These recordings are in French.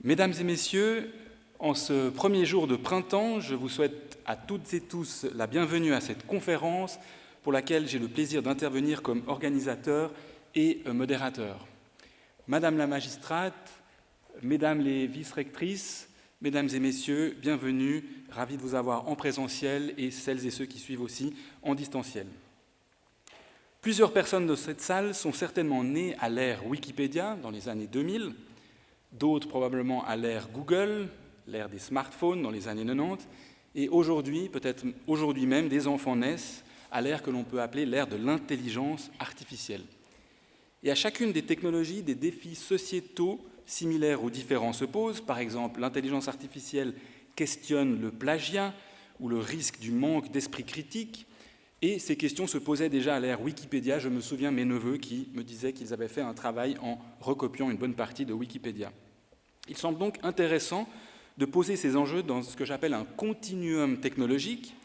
Mesdames et messieurs, en ce premier jour de printemps, je vous souhaite à toutes et tous la bienvenue à cette conférence pour laquelle j'ai le plaisir d'intervenir comme organisateur et modérateur. Madame la magistrate, mesdames les vice-rectrices, mesdames et messieurs, bienvenue, ravi de vous avoir en présentiel et celles et ceux qui suivent aussi en distanciel. Plusieurs personnes de cette salle sont certainement nées à l'ère Wikipédia dans les années 2000, d'autres probablement à l'ère Google, l'ère des smartphones dans les années 90, et aujourd'hui, peut-être aujourd'hui même, des enfants naissent à l'ère que l'on peut appeler l'ère de l'intelligence artificielle. Et à chacune des technologies, des défis sociétaux similaires ou différents se posent. Par exemple, l'intelligence artificielle questionne le plagiat ou le risque du manque d'esprit critique. Et ces questions se posaient déjà à l'ère Wikipédia. Je me souviens mes neveux qui me disaient qu'ils avaient fait un travail en recopiant une bonne partie de Wikipédia. Il semble donc intéressant de poser ces enjeux dans ce que j'appelle un continuum technologique.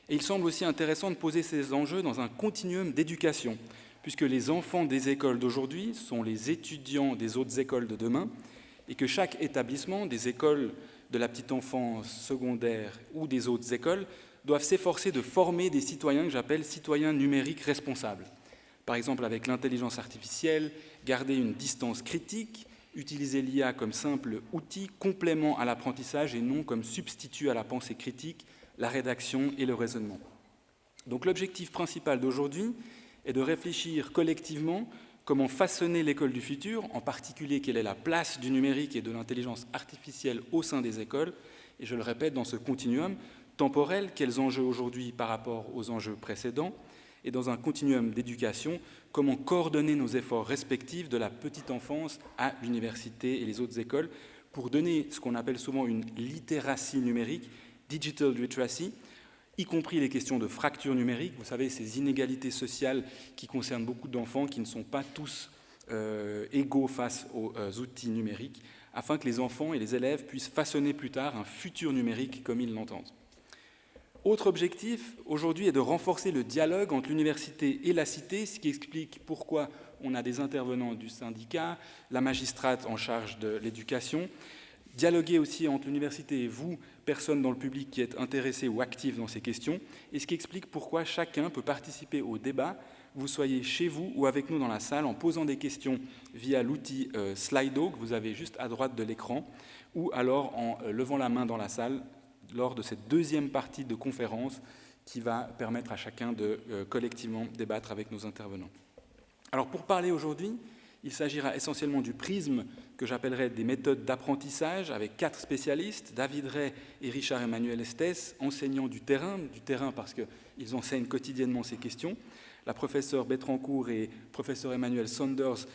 Et il semble aussi intéressant de poser ces enjeux dans un continuum d'éducation, puisque les enfants des écoles d'aujourd'hui sont les étudiants des autres écoles de demain, et que chaque établissement, des écoles de la petite enfance secondaire ou des autres écoles, doivent s'efforcer de former des citoyens que j'appelle citoyens numériques responsables. Par exemple, avec l'intelligence artificielle, garder une distance critique, utiliser l'IA comme simple outil complément à l'apprentissage et non comme substitut à la pensée critique, la rédaction et le raisonnement. Donc l'objectif principal d'aujourd'hui est de réfléchir collectivement comment façonner l'école du futur, en particulier quelle est la place du numérique et de l'intelligence artificielle au sein des écoles, et je le répète, dans ce continuum temporel, quels enjeux aujourd'hui par rapport aux enjeux précédents, et dans un continuum d'éducation, comment coordonner nos efforts respectifs de la petite enfance à l'université et les autres écoles pour donner ce qu'on appelle souvent une littératie numérique, digital literacy, y compris les questions de fracture numérique, vous savez, ces inégalités sociales qui concernent beaucoup d'enfants qui ne sont pas tous égaux face aux outils numériques, afin que les enfants et les élèves puissent façonner plus tard un futur numérique comme ils l'entendent. Autre objectif, aujourd'hui, est de renforcer le dialogue entre l'université et la cité, ce qui explique pourquoi on a des intervenants du syndicat, la magistrate en charge de l'éducation, dialoguer aussi entre l'université et vous, personnes dans le public qui êtes intéressées ou actives dans ces questions, et ce qui explique pourquoi chacun peut participer au débat, vous soyez chez vous ou avec nous dans la salle, en posant des questions via l'outil Slido que vous avez juste à droite de l'écran, ou alors en levant la main dans la salle, lors de cette deuxième partie de conférence qui va permettre à chacun de collectivement débattre avec nos intervenants. Alors pour parler aujourd'hui, il s'agira essentiellement du prisme que j'appellerais des méthodes d'apprentissage avec 4 spécialistes, David Ray et Richard Emmanuel Estes, enseignants du terrain parce qu'ils enseignent quotidiennement ces questions, la professeure Betrancourt et professeur Emmanuel Saunders,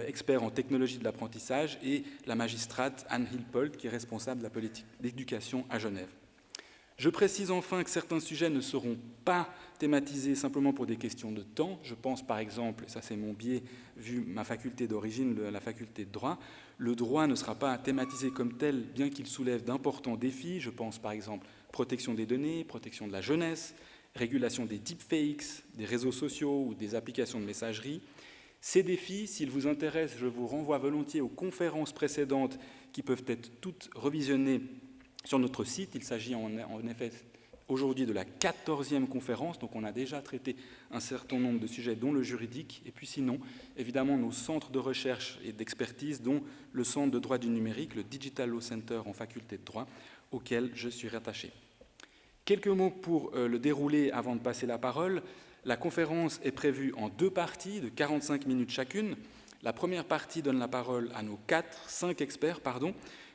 expert en technologie de l'apprentissage, et la magistrate Anne Hilpold, qui est responsable de la politique d'éducation à Genève. Je précise enfin que certains sujets ne seront pas thématisés simplement pour des questions de temps. Je pense par exemple, et ça c'est mon biais vu ma faculté d'origine, la faculté de droit, le droit ne sera pas thématisé comme tel, bien qu'il soulève d'importants défis. Je pense par exemple protection des données, protection de la jeunesse, régulation des deepfakes, des réseaux sociaux ou des applications de messagerie. Ces défis, s'ils vous intéressent, je vous renvoie volontiers aux conférences précédentes qui peuvent être toutes revisionnées sur notre site. Il s'agit en effet aujourd'hui de la 14e conférence, donc on a déjà traité un certain nombre de sujets, dont le juridique, et puis sinon, évidemment, nos centres de recherche et d'expertise, dont le Centre de droit du numérique, le Digital Law Center en faculté de droit, auquel je suis rattaché. Quelques mots pour le dérouler avant de passer la parole. La conférence est prévue en 2 parties de 45 minutes chacune. La première partie donne la parole à nos 5 experts,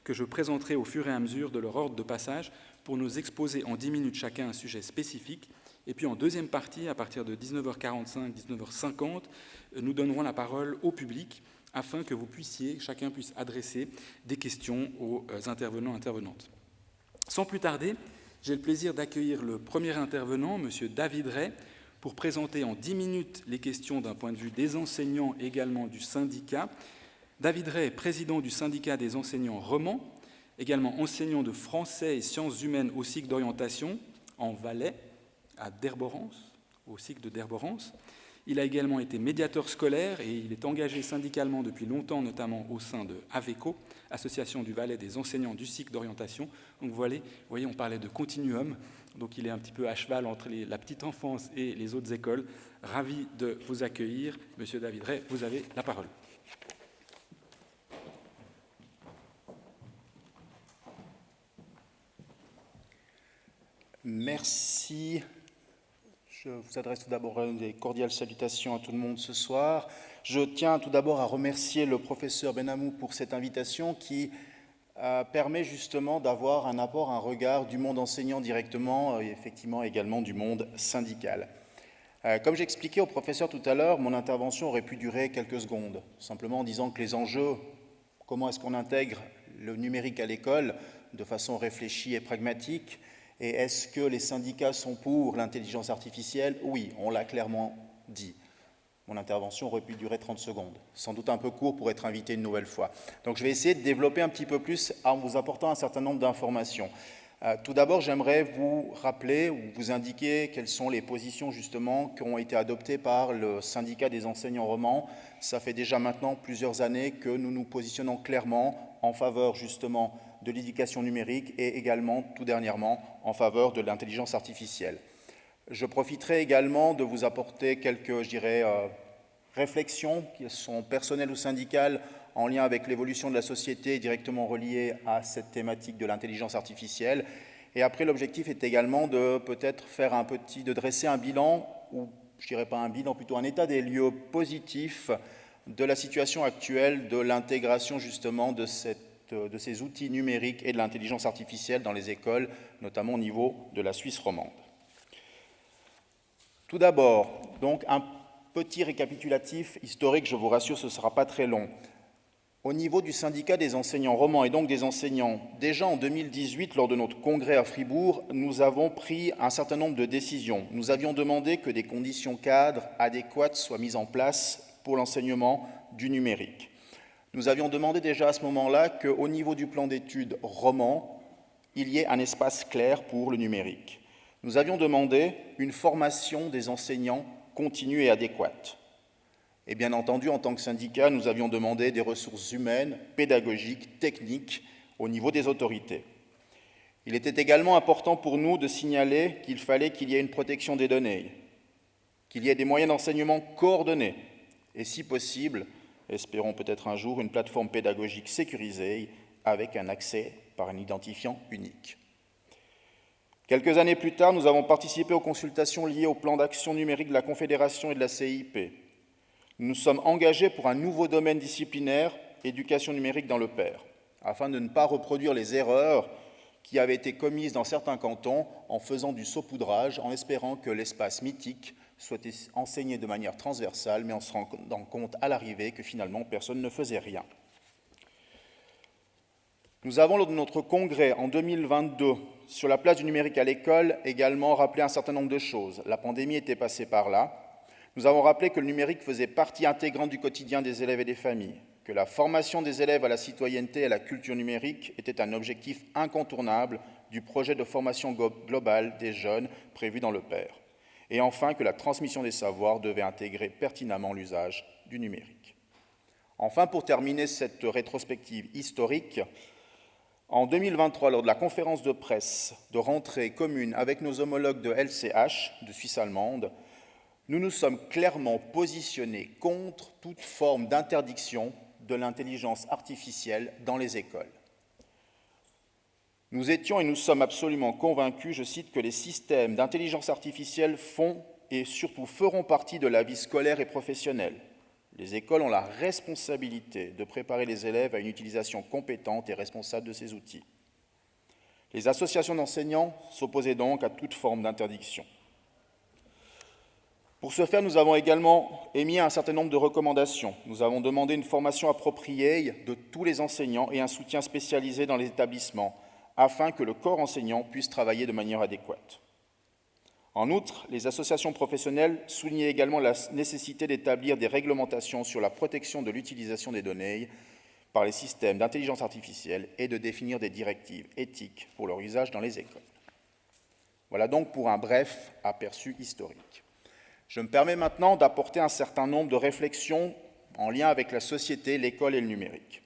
que je présenterai au fur et à mesure de leur ordre de passage pour nous exposer en 10 minutes chacun un sujet spécifique. Et puis en deuxième partie, à partir de 19h45, 19h50, nous donnerons la parole au public afin que chacun puisse adresser des questions aux intervenants et intervenantes. Sans plus tarder, j'ai le plaisir d'accueillir le premier intervenant, M. David Ray, pour présenter en 10 minutes les questions d'un point de vue des enseignants, également du syndicat. David Ray est président du syndicat des enseignants romans, également enseignant de français et sciences humaines au cycle d'orientation en Valais, à Derborance, au cycle de Derborance. Il a également été médiateur scolaire et il est engagé syndicalement depuis longtemps, notamment au sein de AVECO, Association du Valais des enseignants du cycle d'orientation. Donc vous voyez, on parlait de continuum, donc il est un petit peu à cheval entre la petite enfance et les autres écoles. Ravi de vous accueillir. Monsieur David Ray, vous avez la parole. Merci. Je vous adresse tout d'abord des cordiales salutations à tout le monde ce soir. Je tiens tout d'abord à remercier le professeur Benhamou pour cette invitation qui permet justement d'avoir un apport, un regard du monde enseignant directement et effectivement également du monde syndical. Comme j'expliquais au professeur tout à l'heure, mon intervention aurait pu durer quelques secondes, simplement en disant que les enjeux, comment est-ce qu'on intègre le numérique à l'école de façon réfléchie et pragmatique, et est-ce que les syndicats sont pour l'intelligence artificielle? Oui, on l'a clairement dit. Mon intervention aurait pu durer 30 secondes, sans doute un peu court pour être invité une nouvelle fois. Donc je vais essayer de développer un petit peu plus en vous apportant un certain nombre d'informations. Tout d'abord, j'aimerais vous rappeler ou vous indiquer quelles sont les positions justement qui ont été adoptées par le syndicat des enseignants romans. Ça fait déjà maintenant plusieurs années que nous nous positionnons clairement en faveur justement de l'éducation numérique et également, tout dernièrement, en faveur de l'intelligence artificielle. Je profiterai également de vous apporter quelques, réflexions qui sont personnelles ou syndicales en lien avec l'évolution de la société directement reliée à cette thématique de l'intelligence artificielle. Et après, l'objectif est également de peut-être de dresser un bilan, ou je dirais pas un bilan, plutôt un état des lieux positif de la situation actuelle de l'intégration justement de ces outils numériques et de l'intelligence artificielle dans les écoles, notamment au niveau de la Suisse romande. Tout d'abord, donc un petit récapitulatif historique, je vous rassure, ce ne sera pas très long. Au niveau du syndicat des enseignants romans et donc des enseignants, déjà en 2018, lors de notre congrès à Fribourg, nous avons pris un certain nombre de décisions. Nous avions demandé que des conditions cadres adéquates soient mises en place pour l'enseignement du numérique. Nous avions demandé déjà à ce moment-là qu'au niveau du plan d'études roman, il y ait un espace clair pour le numérique. Nous avions demandé une formation des enseignants continue et adéquate. Et bien entendu, en tant que syndicat, nous avions demandé des ressources humaines, pédagogiques, techniques au niveau des autorités. Il était également important pour nous de signaler qu'il fallait qu'il y ait une protection des données, qu'il y ait des moyens d'enseignement coordonnés et, si possible, espérons peut-être un jour, une plateforme pédagogique sécurisée avec un accès par un identifiant unique. Quelques années plus tard, nous avons participé aux consultations liées au plan d'action numérique de la Confédération et de la CIP. Nous nous sommes engagés pour un nouveau domaine disciplinaire, éducation numérique dans le pair, afin de ne pas reproduire les erreurs qui avaient été commises dans certains cantons en faisant du saupoudrage, en espérant que l'espace mythique soit enseigné de manière transversale, mais en se rendant compte à l'arrivée que finalement personne ne faisait rien. Nous avons, lors de notre congrès en 2022, sur la place du numérique à l'école, également rappelé un certain nombre de choses. La pandémie était passée par là. Nous avons rappelé que le numérique faisait partie intégrante du quotidien des élèves et des familles, que la formation des élèves à la citoyenneté et à la culture numérique était un objectif incontournable du projet de formation globale des jeunes prévu dans le PER. Et enfin, que la transmission des savoirs devait intégrer pertinemment l'usage du numérique. Enfin, pour terminer cette rétrospective historique, en 2023, lors de la conférence de presse de rentrée commune avec nos homologues de LCH, de Suisse allemande, nous nous sommes clairement positionnés contre toute forme d'interdiction de l'intelligence artificielle dans les écoles. Nous étions et nous sommes absolument convaincus, je cite, que les systèmes d'intelligence artificielle font et surtout feront partie de la vie scolaire et professionnelle. Les écoles ont la responsabilité de préparer les élèves à une utilisation compétente et responsable de ces outils. Les associations d'enseignants s'opposaient donc à toute forme d'interdiction. Pour ce faire, nous avons également émis un certain nombre de recommandations. Nous avons demandé une formation appropriée de tous les enseignants et un soutien spécialisé dans les établissements, afin que le corps enseignant puisse travailler de manière adéquate. En outre, les associations professionnelles soulignaient également la nécessité d'établir des réglementations sur la protection de l'utilisation des données par les systèmes d'intelligence artificielle et de définir des directives éthiques pour leur usage dans les écoles. Voilà donc pour un bref aperçu historique. Je me permets maintenant d'apporter un certain nombre de réflexions en lien avec la société, l'école et le numérique.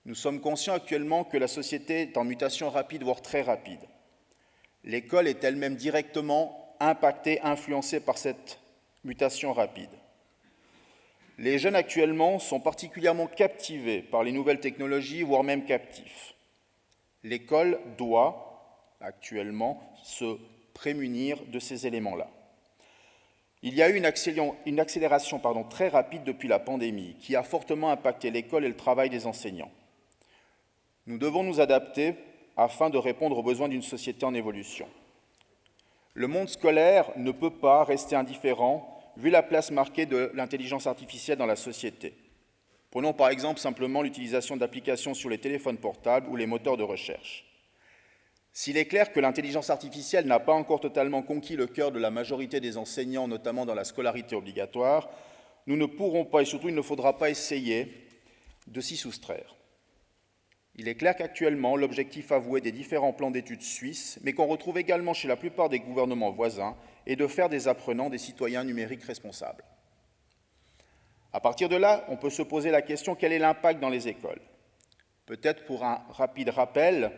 Nous sommes conscients actuellement que la société est en mutation rapide, voire très rapide. L'école est elle-même directement impactée, influencée par cette mutation rapide. Les jeunes actuellement sont particulièrement captivés par les nouvelles technologies, voire même captifs. L'école doit actuellement se prémunir de ces éléments-là. Il y a eu une accélération très rapide depuis la pandémie qui a fortement impacté l'école et le travail des enseignants. Nous devons nous adapter afin de répondre aux besoins d'une société en évolution. Le monde scolaire ne peut pas rester indifférent vu la place marquée de l'intelligence artificielle dans la société. Prenons par exemple simplement l'utilisation d'applications sur les téléphones portables ou les moteurs de recherche. S'il est clair que l'intelligence artificielle n'a pas encore totalement conquis le cœur de la majorité des enseignants, notamment dans la scolarité obligatoire, nous ne pourrons pas, et surtout il ne faudra pas essayer, de s'y soustraire. Il est clair qu'actuellement, l'objectif avoué des différents plans d'études suisses, mais qu'on retrouve également chez la plupart des gouvernements voisins, est de faire des apprenants des citoyens numériques responsables. À partir de là, on peut se poser la question, quel est l'impact dans les écoles? Peut-être pour un rapide rappel,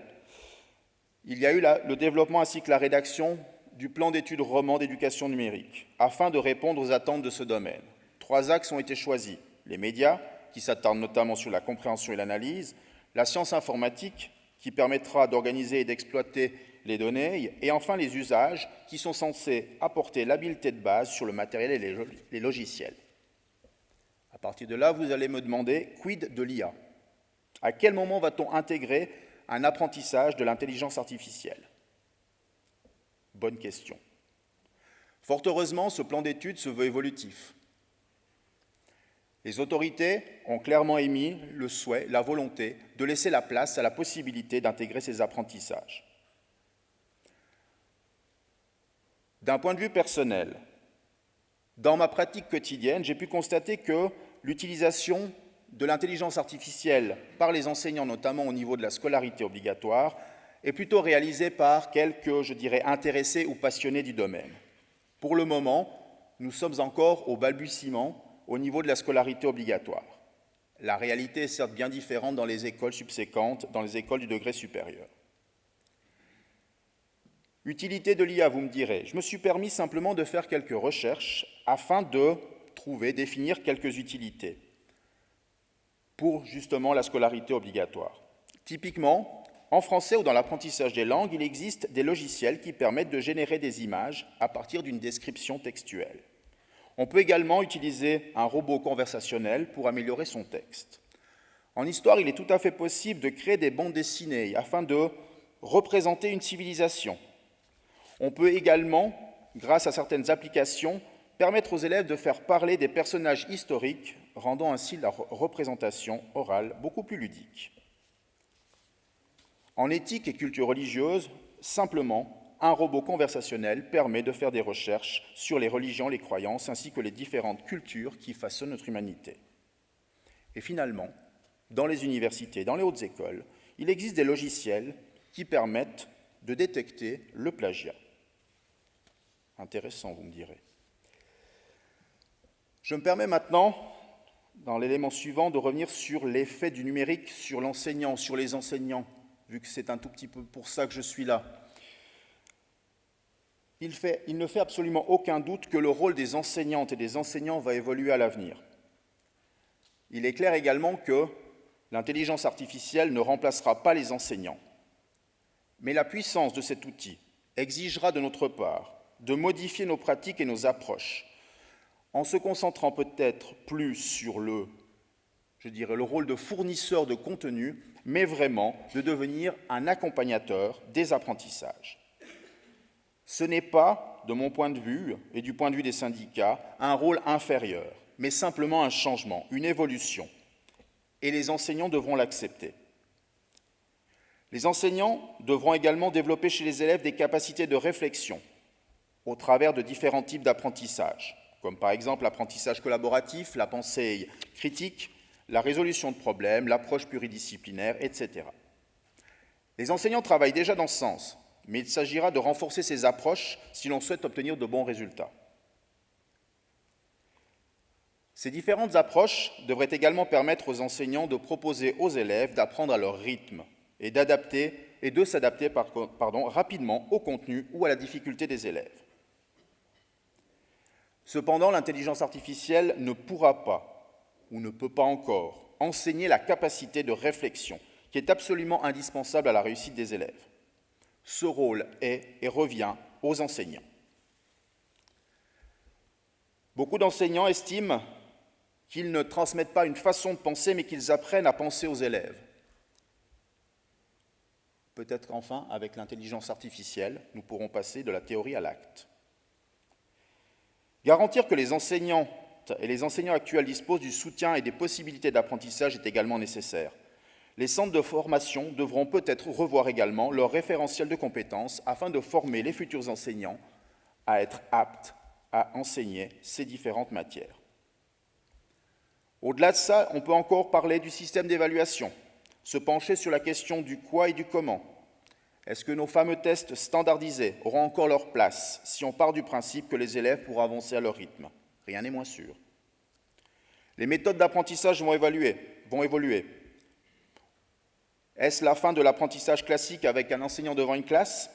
il y a eu le développement ainsi que la rédaction du plan d'études roman d'éducation numérique, afin de répondre aux attentes de ce domaine. 3 axes ont été choisis, les médias, qui s'attardent notamment sur la compréhension et l'analyse, la science informatique, qui permettra d'organiser et d'exploiter les données, et enfin les usages, qui sont censés apporter l'habileté de base sur le matériel et les logiciels. À partir de là, vous allez me demander, quid de l'IA? À quel moment va-t-on intégrer un apprentissage de l'intelligence artificielle? Bonne question. Fort heureusement, ce plan d'études se veut évolutif. Les autorités ont clairement émis le souhait, la volonté de laisser la place à la possibilité d'intégrer ces apprentissages. D'un point de vue personnel, dans ma pratique quotidienne, j'ai pu constater que l'utilisation de l'intelligence artificielle par les enseignants, notamment au niveau de la scolarité obligatoire, est plutôt réalisée par quelques, je dirais, intéressés ou passionnés du domaine. Pour le moment, nous sommes encore au balbutiement au niveau de la scolarité obligatoire. La réalité est certes bien différente dans les écoles subséquentes, dans les écoles du degré supérieur. Utilité de l'IA, vous me direz. Je me suis permis simplement de faire quelques recherches afin de définir quelques utilités pour justement la scolarité obligatoire. Typiquement, en français ou dans l'apprentissage des langues, il existe des logiciels qui permettent de générer des images à partir d'une description textuelle. On peut également utiliser un robot conversationnel pour améliorer son texte. En histoire, il est tout à fait possible de créer des bandes dessinées afin de représenter une civilisation. On peut également, grâce à certaines applications, permettre aux élèves de faire parler des personnages historiques, rendant ainsi la représentation orale beaucoup plus ludique. En éthique et culture religieuse, simplement, un robot conversationnel permet de faire des recherches sur les religions, les croyances, ainsi que les différentes cultures qui façonnent notre humanité. Et finalement, dans les universités, dans les hautes écoles, il existe des logiciels qui permettent de détecter le plagiat. Intéressant, vous me direz. Je me permets maintenant, dans l'élément suivant, de revenir sur l'effet du numérique sur l'enseignant, sur les enseignants, vu que c'est un tout petit peu pour ça que je suis là. Il ne fait absolument aucun doute que le rôle des enseignantes et des enseignants va évoluer à l'avenir. Il est clair également que l'intelligence artificielle ne remplacera pas les enseignants. Mais la puissance de cet outil exigera de notre part de modifier nos pratiques et nos approches, en se concentrant peut-être plus sur le rôle de fournisseur de contenu, mais vraiment de devenir un accompagnateur des apprentissages. Ce n'est pas, de mon point de vue et du point de vue des syndicats, un rôle inférieur, mais simplement un changement, une évolution. Et les enseignants devront l'accepter. Les enseignants devront également développer chez les élèves des capacités de réflexion au travers de différents types d'apprentissage, comme par exemple l'apprentissage collaboratif, la pensée critique, la résolution de problèmes, l'approche pluridisciplinaire, etc. Les enseignants travaillent déjà dans ce sens, mais il s'agira de renforcer ces approches si l'on souhaite obtenir de bons résultats. Ces différentes approches devraient également permettre aux enseignants de proposer aux élèves d'apprendre à leur rythme et de s'adapter rapidement au contenu ou à la difficulté des élèves. Cependant, l'intelligence artificielle ne pourra pas, ou ne peut pas encore, enseigner la capacité de réflexion qui est absolument indispensable à la réussite des élèves. Ce rôle est et revient aux enseignants. Beaucoup d'enseignants estiment qu'ils ne transmettent pas une façon de penser, mais qu'ils apprennent à penser aux élèves. Peut-être qu'enfin, avec l'intelligence artificielle, nous pourrons passer de la théorie à l'acte. Garantir que les enseignantes et les enseignants actuels disposent du soutien et des possibilités d'apprentissage est également nécessaire. Les centres de formation devront peut-être revoir également leur référentiel de compétences afin de former les futurs enseignants à être aptes à enseigner ces différentes matières. Au-delà de ça, on peut encore parler du système d'évaluation, se pencher sur la question du quoi et du comment. Est-ce que nos fameux tests standardisés auront encore leur place si on part du principe que les élèves pourront avancer à leur rythme? Rien n'est moins sûr. Les méthodes d'apprentissage vont évoluer. Est-ce la fin de l'apprentissage classique avec un enseignant devant une classe?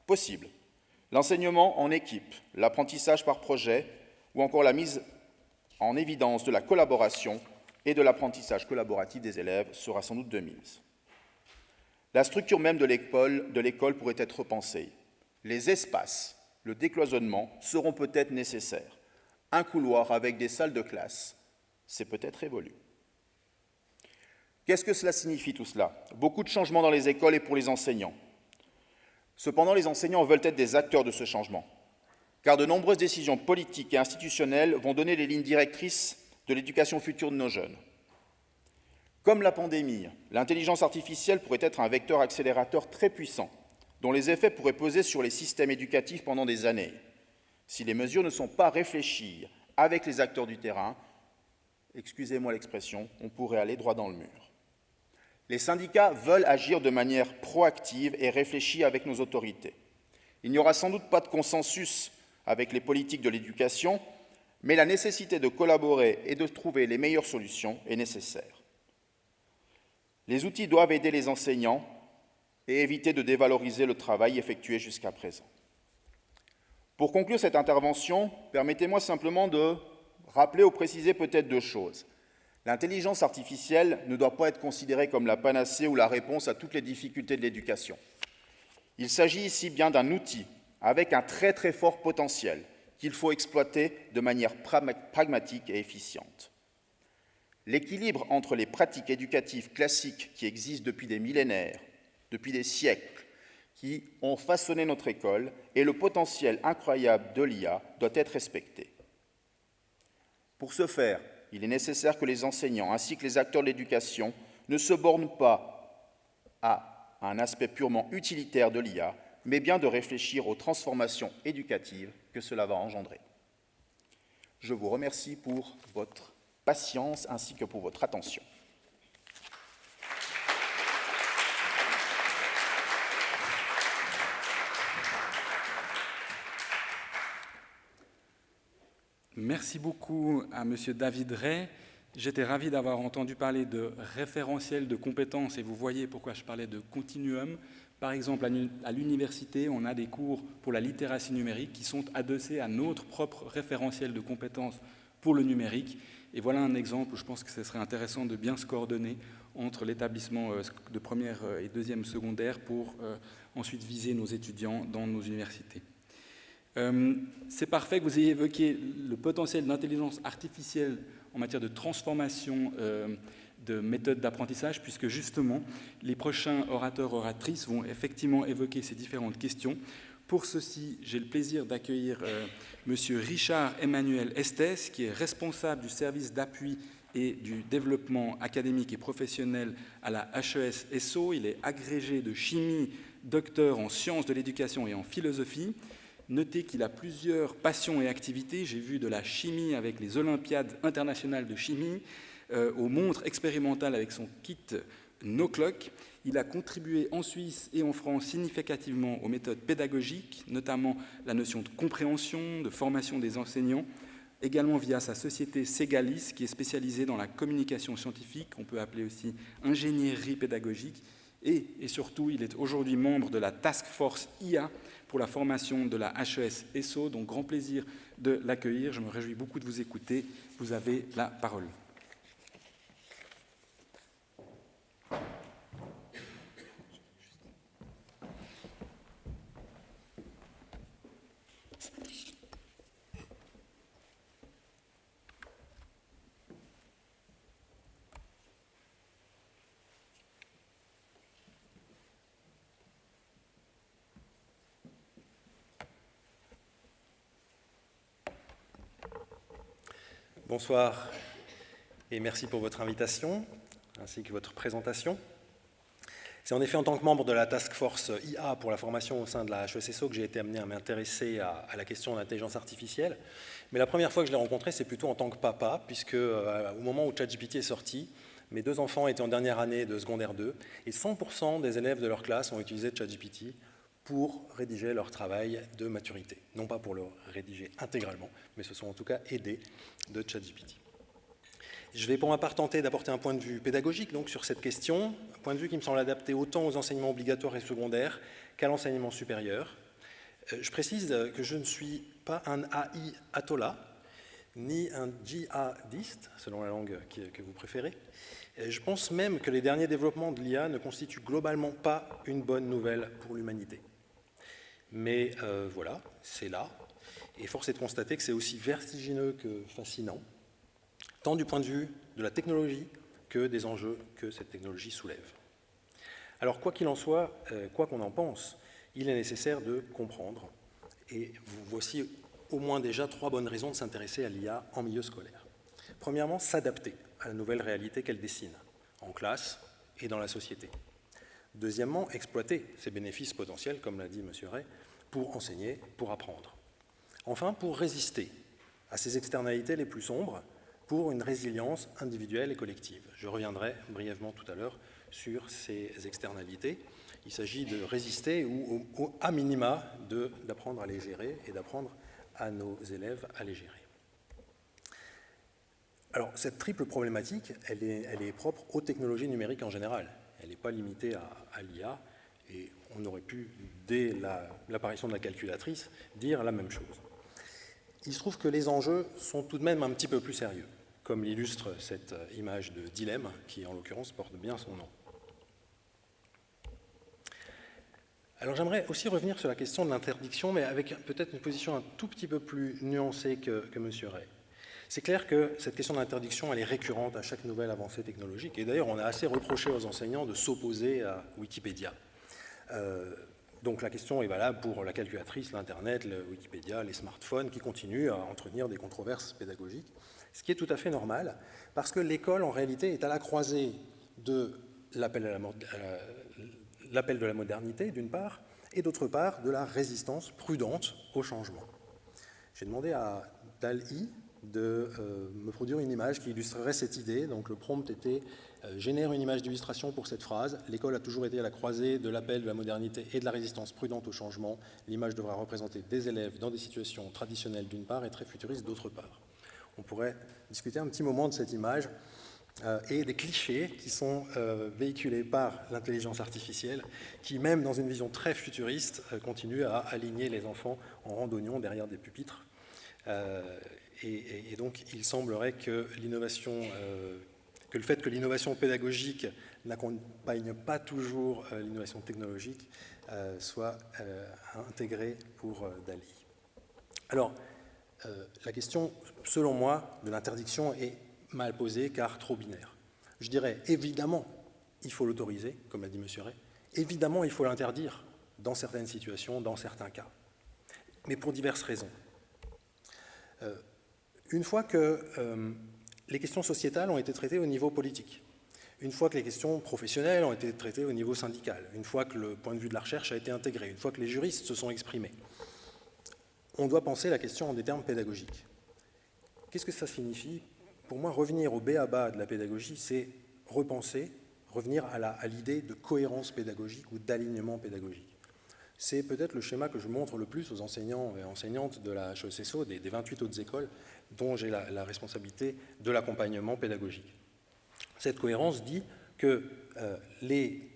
Possible. L'enseignement en équipe, l'apprentissage par projet ou encore la mise en évidence de la collaboration et de l'apprentissage collaboratif des élèves sera sans doute de mise. La structure même de l'école pourrait être repensée. Les espaces, le décloisonnement seront peut-être nécessaires. Un couloir avec des salles de classe, c'est peut-être révolu. Qu'est-ce que cela signifie tout cela? Beaucoup de changements dans les écoles et pour les enseignants. Cependant, les enseignants veulent être des acteurs de ce changement, car de nombreuses décisions politiques et institutionnelles vont donner les lignes directrices de l'éducation future de nos jeunes. Comme la pandémie, l'intelligence artificielle pourrait être un vecteur accélérateur très puissant, dont les effets pourraient peser sur les systèmes éducatifs pendant des années. Si les mesures ne sont pas réfléchies avec les acteurs du terrain, excusez-moi l'expression, on pourrait aller droit dans le mur. Les syndicats veulent agir de manière proactive et réfléchie avec nos autorités. Il n'y aura sans doute pas de consensus avec les politiques de l'éducation, mais la nécessité de collaborer et de trouver les meilleures solutions est nécessaire. Les outils doivent aider les enseignants et éviter de dévaloriser le travail effectué jusqu'à présent. Pour conclure cette intervention, permettez-moi simplement de rappeler ou préciser peut-être deux choses. L'intelligence artificielle ne doit pas être considérée comme la panacée ou la réponse à toutes les difficultés de l'éducation. Il s'agit ici bien d'un outil avec un très très fort potentiel qu'il faut exploiter de manière pragmatique et efficiente. L'équilibre entre les pratiques éducatives classiques qui existent depuis des millénaires, depuis des siècles, qui ont façonné notre école, et le potentiel incroyable de l'IA doit être respecté. Pour ce faire, il est nécessaire que les enseignants ainsi que les acteurs de l'éducation ne se bornent pas à un aspect purement utilitaire de l'IA, mais bien de réfléchir aux transformations éducatives que cela va engendrer. Je vous remercie pour votre patience ainsi que pour votre attention. Merci beaucoup à M. David Ray. J'étais ravi d'avoir entendu parler de référentiel de compétences et vous voyez pourquoi je parlais de continuum. Par exemple, à l'université, on a des cours pour la littératie numérique qui sont adossés à notre propre référentiel de compétences pour le numérique. Et voilà un exemple où je pense que ce serait intéressant de bien se coordonner entre l'établissement de première et deuxième secondaire pour ensuite viser nos étudiants dans nos universités. C'est parfait que vous ayez évoqué le potentiel d'intelligence artificielle en matière de transformation de méthodes d'apprentissage, puisque justement, les prochains orateurs-oratrices vont effectivement évoquer ces différentes questions. Pour ceci, j'ai le plaisir d'accueillir M. Richard Emmanuel Estes, qui est responsable du service d'appui et du développement académique et professionnel à la HES-SO. Il est agrégé de chimie, docteur en sciences de l'éducation et en philosophie. Notez qu'il a plusieurs passions et activités. J'ai vu de la chimie avec les Olympiades internationales de chimie, aux montres expérimentales avec son kit No Clock. Il a contribué en Suisse et en France significativement aux méthodes pédagogiques, notamment la notion de compréhension, de formation des enseignants, également via sa société Segalis, qui est spécialisée dans la communication scientifique, qu'on peut appeler aussi ingénierie pédagogique, et surtout, il est aujourd'hui membre de la Task Force IA pour la formation de la HES-ESSO, donc grand plaisir de l'accueillir. Je me réjouis beaucoup de vous écouter. Vous avez la parole. Bonsoir et merci pour votre invitation ainsi que votre présentation. C'est en effet en tant que membre de la Task Force IA pour la formation au sein de la HES-ESSO que j'ai été amené à m'intéresser à la question de l'intelligence artificielle. Mais la première fois que je l'ai rencontré, c'est plutôt en tant que papa, puisque au moment où ChatGPT est sorti, mes 2 enfants étaient en dernière année de secondaire 2 et 100% des élèves de leur classe ont utilisé ChatGPT pour rédiger leur travail de maturité. Non pas pour le rédiger intégralement, mais se sont en tout cas aidés de ChatGPT. Je vais pour ma part tenter d'apporter un point de vue pédagogique donc, sur cette question, un point de vue qui me semble adapté autant aux enseignements obligatoires et secondaires qu'à l'enseignement supérieur. Je précise que je ne suis pas un AI Atola, ni un djihadiste, selon la langue que vous préférez. Je pense même que les derniers développements de l'IA ne constituent globalement pas une bonne nouvelle pour l'humanité. Mais voilà, c'est là, et force est de constater que c'est aussi vertigineux que fascinant, tant du point de vue de la technologie que des enjeux que cette technologie soulève. Alors, quoi qu'il en soit, quoi qu'on en pense, il est nécessaire de comprendre, et voici au moins déjà 3 bonnes raisons de s'intéresser à l'IA en milieu scolaire. Premièrement, s'adapter à la nouvelle réalité qu'elle dessine, en classe et dans la société. Deuxièmement, exploiter ses bénéfices potentiels, comme l'a dit M. Ray, pour enseigner, pour apprendre. Enfin, pour résister à ces externalités les plus sombres, pour une résilience individuelle et collective. Je reviendrai brièvement tout à l'heure sur ces externalités. Il s'agit de résister ou à minima d'apprendre à les gérer et d'apprendre à nos élèves à les gérer. Alors, cette triple problématique, elle est propre aux technologies numériques en général. Elle n'est pas limitée à l'IA, et on aurait pu, dès l'apparition de la calculatrice, dire la même chose. Il se trouve que les enjeux sont tout de même un petit peu plus sérieux, comme l'illustre cette image de dilemme, qui en l'occurrence porte bien son nom. Alors j'aimerais aussi revenir sur la question de l'interdiction, mais avec peut-être une position un tout petit peu plus nuancée que M. Ray. C'est clair que cette question de l'interdiction, elle est récurrente à chaque nouvelle avancée technologique. Et d'ailleurs, on a assez reproché aux enseignants de s'opposer à Wikipédia. Donc la question est valable pour la calculatrice, l'Internet, le Wikipédia, les smartphones, qui continuent à entretenir des controverses pédagogiques. Ce qui est tout à fait normal, parce que l'école, en réalité, est à la croisée de l'appel de la modernité, d'une part, et d'autre part, de la résistance prudente au changement. J'ai demandé à DALL-E de me produire une image qui illustrerait cette idée. Donc le prompt était génère une image d'illustration pour cette phrase. L'école a toujours été à la croisée de l'appel de la modernité et de la résistance prudente au changement. L'image devra représenter des élèves dans des situations traditionnelles d'une part et très futuristes d'autre part. On pourrait discuter un petit moment de cette image et des clichés qui sont véhiculés par l'intelligence artificielle, qui même dans une vision très futuriste continue à aligner les enfants en rang d'oignons derrière des pupitres. Et donc, il semblerait que le fait que l'innovation pédagogique n'accompagne pas toujours l'innovation technologique soit intégré pour DALL-E. Alors, la question, selon moi, de l'interdiction est mal posée car trop binaire. Je dirais, évidemment, il faut l'autoriser, comme l'a dit M. Ray, évidemment, il faut l'interdire dans certaines situations, dans certains cas, mais pour diverses raisons. Une fois que les questions sociétales ont été traitées au niveau politique, une fois que les questions professionnelles ont été traitées au niveau syndical, une fois que le point de vue de la recherche a été intégré, une fois que les juristes se sont exprimés, on doit penser la question en des termes pédagogiques. Qu'est-ce que ça signifie? Pour moi, revenir au b.a.-ba de la pédagogie, c'est repenser, revenir à l'idée de cohérence pédagogique ou d'alignement pédagogique. C'est peut-être le schéma que je montre le plus aux enseignants et enseignantes de la HESSO, des 28 autres écoles dont j'ai la responsabilité de l'accompagnement pédagogique. Cette cohérence dit que les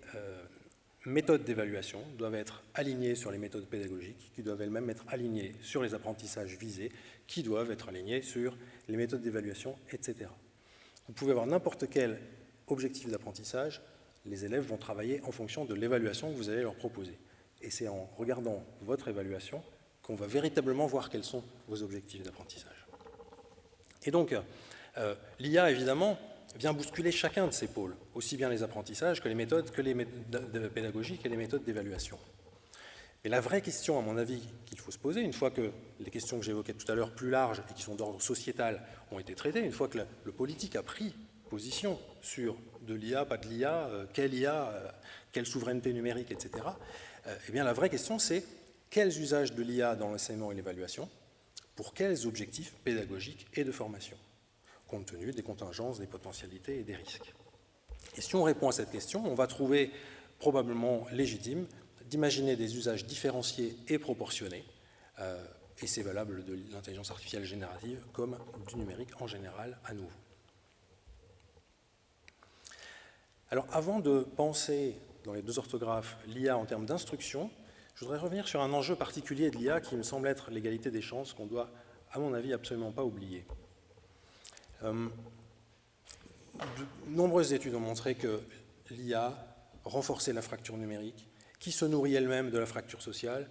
méthodes d'évaluation doivent être alignées sur les méthodes pédagogiques, qui doivent elles-mêmes être alignées sur les apprentissages visés, qui doivent être alignés sur les méthodes d'évaluation, etc. Vous pouvez avoir n'importe quel objectif d'apprentissage, les élèves vont travailler en fonction de l'évaluation que vous allez leur proposer. Et c'est en regardant votre évaluation qu'on va véritablement voir quels sont vos objectifs d'apprentissage. Et donc, l'IA, évidemment, vient bousculer chacun de ces pôles, aussi bien les apprentissages que les méthodes pédagogiques et les méthodes d'évaluation. Et la vraie question, à mon avis, qu'il faut se poser, une fois que les questions que j'évoquais tout à l'heure, plus larges et qui sont d'ordre sociétal, ont été traitées, une fois que le politique a pris position sur de l'IA, pas de l'IA, quelle souveraineté numérique, etc., eh bien la vraie question, c'est quels usages de l'IA dans l'enseignement et l'évaluation, pour quels objectifs pédagogiques et de formation, compte tenu des contingences, des potentialités et des risques. Et si on répond à cette question, on va trouver probablement légitime d'imaginer des usages différenciés et proportionnés, et c'est valable de l'intelligence artificielle générative comme du numérique en général à nouveau. Alors avant de penser dans les deux orthographes l'IA en termes d'instruction, je voudrais revenir sur un enjeu particulier de l'IA qui me semble être l'égalité des chances qu'on doit, à mon avis, absolument pas oublier. De nombreuses études ont montré que l'IA renforçait la fracture numérique, qui se nourrit elle-même de la fracture sociale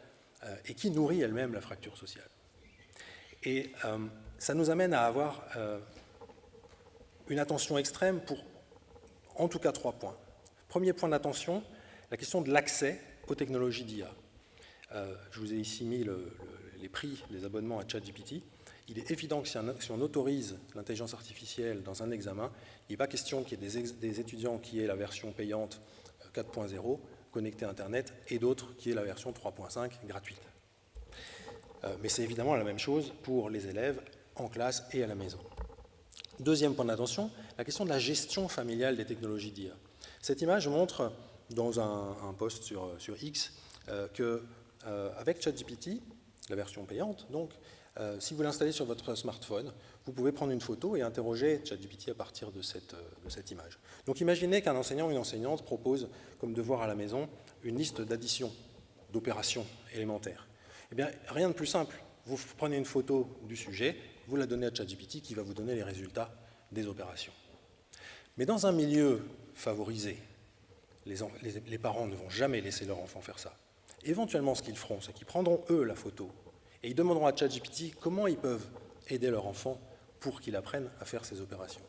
et qui nourrit elle-même la fracture sociale. Et ça nous amène à avoir une attention extrême pour, en tout cas, 3 points. Premier point d'attention, la question de l'accès aux technologies d'IA. Je vous ai ici mis les prix des abonnements à ChatGPT. Il est évident que si on autorise l'intelligence artificielle dans un examen, il n'est pas question qu'il y ait des étudiants qui aient la version payante 4.0 connectée à Internet et d'autres qui aient la version 3.5 gratuite. Mais c'est évidemment la même chose pour les élèves en classe et à la maison. Deuxième point d'attention, la question de la gestion familiale des technologies d'IA. Cette image montre dans un post sur X qu'avec ChatGPT, la version payante, donc, si vous l'installez sur votre smartphone, vous pouvez prendre une photo et interroger ChatGPT à partir de cette image. Donc imaginez qu'un enseignant ou une enseignante propose comme devoir à la maison une liste d'addition, d'opérations élémentaires. Eh bien, rien de plus simple. Vous prenez une photo du sujet, vous la donnez à ChatGPT qui va vous donner les résultats des opérations. Mais dans un milieu favorisé, les parents ne vont jamais laisser leur enfant faire ça. Éventuellement, ce qu'ils feront, c'est qu'ils prendront eux la photo et ils demanderont à ChatGPT comment ils peuvent aider leur enfant pour qu'il apprenne à faire ces opérations.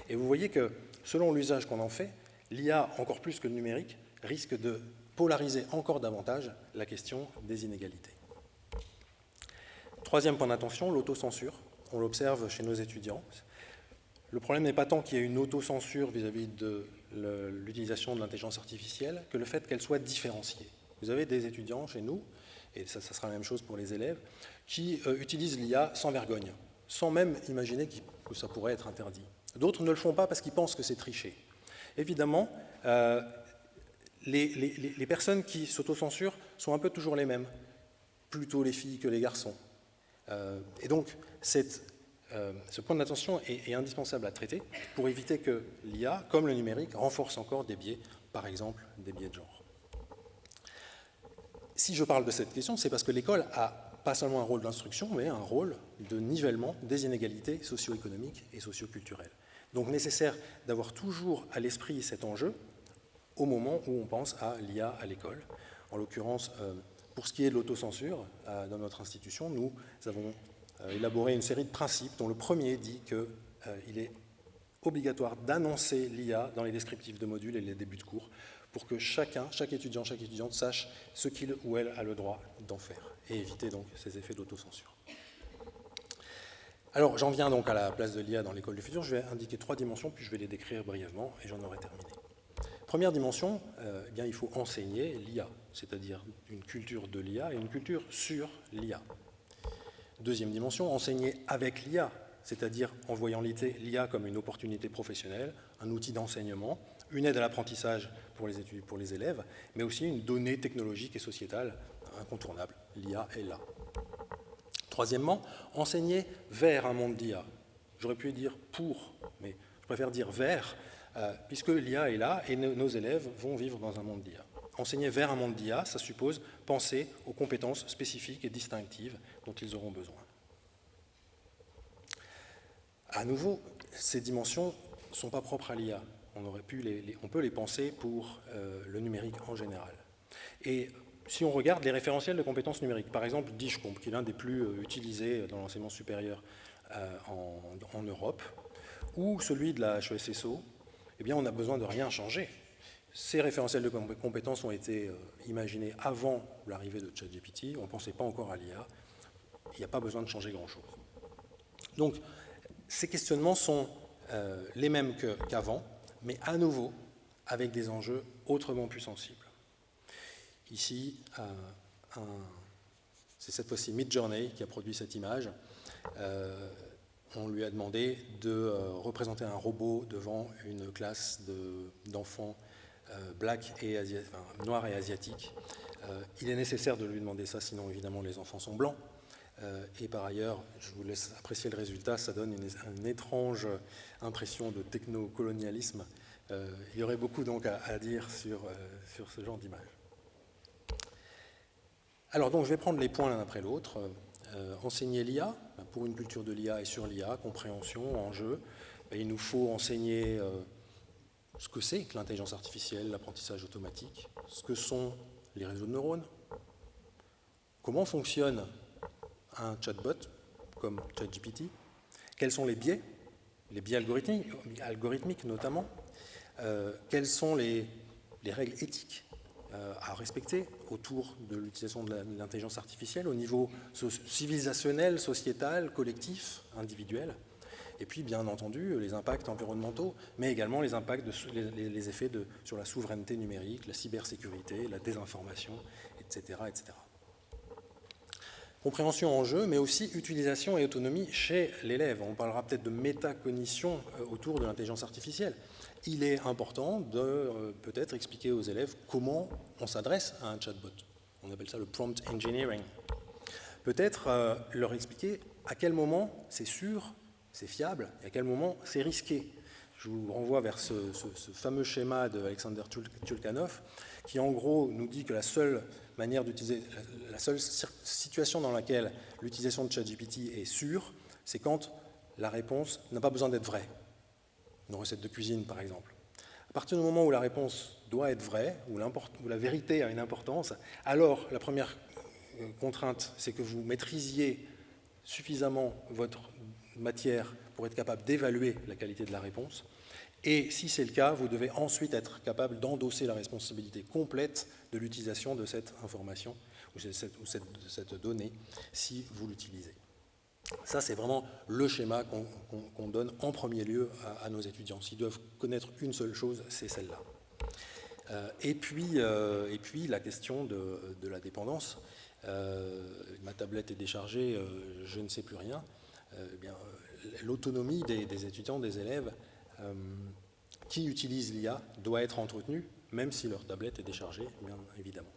Et vous voyez que, selon l'usage qu'on en fait, l'IA, encore plus que le numérique, risque de polariser encore davantage la question des inégalités. Troisième point d'attention, l'autocensure. On l'observe chez nos étudiants. Le problème n'est pas tant qu'il y ait une autocensure vis-à-vis de l'utilisation de l'intelligence artificielle que le fait qu'elle soit différenciée. Vous avez des étudiants chez nous, et ça sera la même chose pour les élèves, qui utilisent l'IA sans vergogne, sans même imaginer que ça pourrait être interdit. D'autres ne le font pas parce qu'ils pensent que c'est tricher. Évidemment, les personnes qui s'autocensurent sont un peu toujours les mêmes, plutôt les filles que les garçons. Et donc, ce point d'attention est indispensable à traiter pour éviter que l'IA, comme le numérique, renforce encore des biais, par exemple des biais de genre. Si je parle de cette question, c'est parce que l'école a pas seulement un rôle d'instruction, mais un rôle de nivellement des inégalités socio-économiques et socio-culturelles. Donc nécessaire d'avoir toujours à l'esprit cet enjeu au moment où on pense à l'IA à l'école. En l'occurrence, pour ce qui est de l'autocensure, dans notre institution, nous avons élaboré une série de principes dont le premier dit qu'il est obligatoire d'annoncer l'IA dans les descriptifs de modules et les débuts de cours pour que chaque étudiant, chaque étudiante sache ce qu'il ou elle a le droit d'en faire et éviter donc ces effets d'autocensure. Alors j'en viens donc à la place de l'IA dans l'école du futur. Je vais indiquer 3 dimensions, puis je vais les décrire brièvement et j'en aurai terminé. Première dimension, eh bien, il faut enseigner l'IA, c'est-à-dire une culture de l'IA et une culture sur l'IA. Deuxième dimension, enseigner avec l'IA, c'est-à-dire en voyant l'IA comme une opportunité professionnelle, un outil d'enseignement, une aide à l'apprentissage pour les élèves, mais aussi une donnée technologique et sociétale incontournable. L'IA est là. Troisièmement, enseigner vers un monde d'IA. J'aurais pu dire pour, mais je préfère dire vers, puisque l'IA est là et nos élèves vont vivre dans un monde d'IA. Enseigner vers un monde d'IA, ça suppose penser aux compétences spécifiques et distinctives dont ils auront besoin. À nouveau, ces dimensions ne sont pas propres à l'IA. On peut les penser pour le numérique en général. Et si on regarde les référentiels de compétences numériques, par exemple DISCOMP, qui est l'un des plus utilisés dans l'enseignement supérieur en Europe, ou celui de la HESSO, eh bien on n'a besoin de rien changer. Ces référentiels de compétences ont été imaginés avant l'arrivée de ChatGPT, on ne pensait pas encore à l'IA, il n'y a pas besoin de changer grand-chose. Donc, ces questionnements sont les mêmes qu'avant, mais à nouveau avec des enjeux autrement plus sensibles. Ici, c'est cette fois-ci Midjourney qui a produit cette image. On lui a demandé de représenter un robot devant une classe d'enfants noirs et asiatiques. Il est nécessaire de lui demander ça, sinon évidemment les enfants sont blancs. Et par ailleurs, je vous laisse apprécier le résultat, ça donne une étrange impression de technocolonialisme. Il y aurait beaucoup donc à dire sur ce genre d'image. Alors donc je vais prendre les points l'un après l'autre. Enseigner l'IA, pour une culture de l'IA et sur l'IA, compréhension, enjeu. Il nous faut enseigner ce que c'est que l'intelligence artificielle, l'apprentissage automatique, ce que sont les réseaux de neurones, comment fonctionne un chatbot comme ChatGPT, quels sont les biais algorithmiques notamment, quelles sont les règles éthiques à respecter autour de l'utilisation de l'intelligence artificielle au niveau civilisationnel, sociétal, collectif, individuel, et puis bien entendu les impacts environnementaux, mais également les impacts, les effets sur la souveraineté numérique, la cybersécurité, la désinformation, etc. etc. Compréhension en jeu, mais aussi utilisation et autonomie chez l'élève. On parlera peut-être de métacognition autour de l'intelligence artificielle. Il est important de peut-être expliquer aux élèves comment on s'adresse à un chatbot. On appelle ça le prompt engineering. Peut-être leur expliquer à quel moment c'est sûr, c'est fiable, et à quel moment c'est risqué. Je vous renvoie vers ce fameux schéma de Alexander Tulkanov, qui en gros nous dit que la seule manière d'utiliser, la seule situation dans laquelle l'utilisation de ChatGPT est sûre, c'est quand la réponse n'a pas besoin d'être vraie. Une recette de cuisine, par exemple. À partir du moment où la réponse doit être vraie, où la vérité a une importance, alors la première contrainte, c'est que vous maîtrisiez suffisamment votre matière pour être capable d'évaluer la qualité de la réponse. Et si c'est le cas, vous devez ensuite être capable d'endosser la responsabilité complète de l'utilisation de cette information ou cette donnée si vous l'utilisez. Ça, c'est vraiment le schéma qu'on donne en premier lieu à nos étudiants. S'ils doivent connaître une seule chose, c'est celle-là. Et puis, la question de la dépendance. Ma tablette est déchargée, je ne sais plus rien. L'autonomie des étudiants, des élèves qui utilisent l'IA doit être entretenue, même si leur tablette est déchargée, bien évidemment.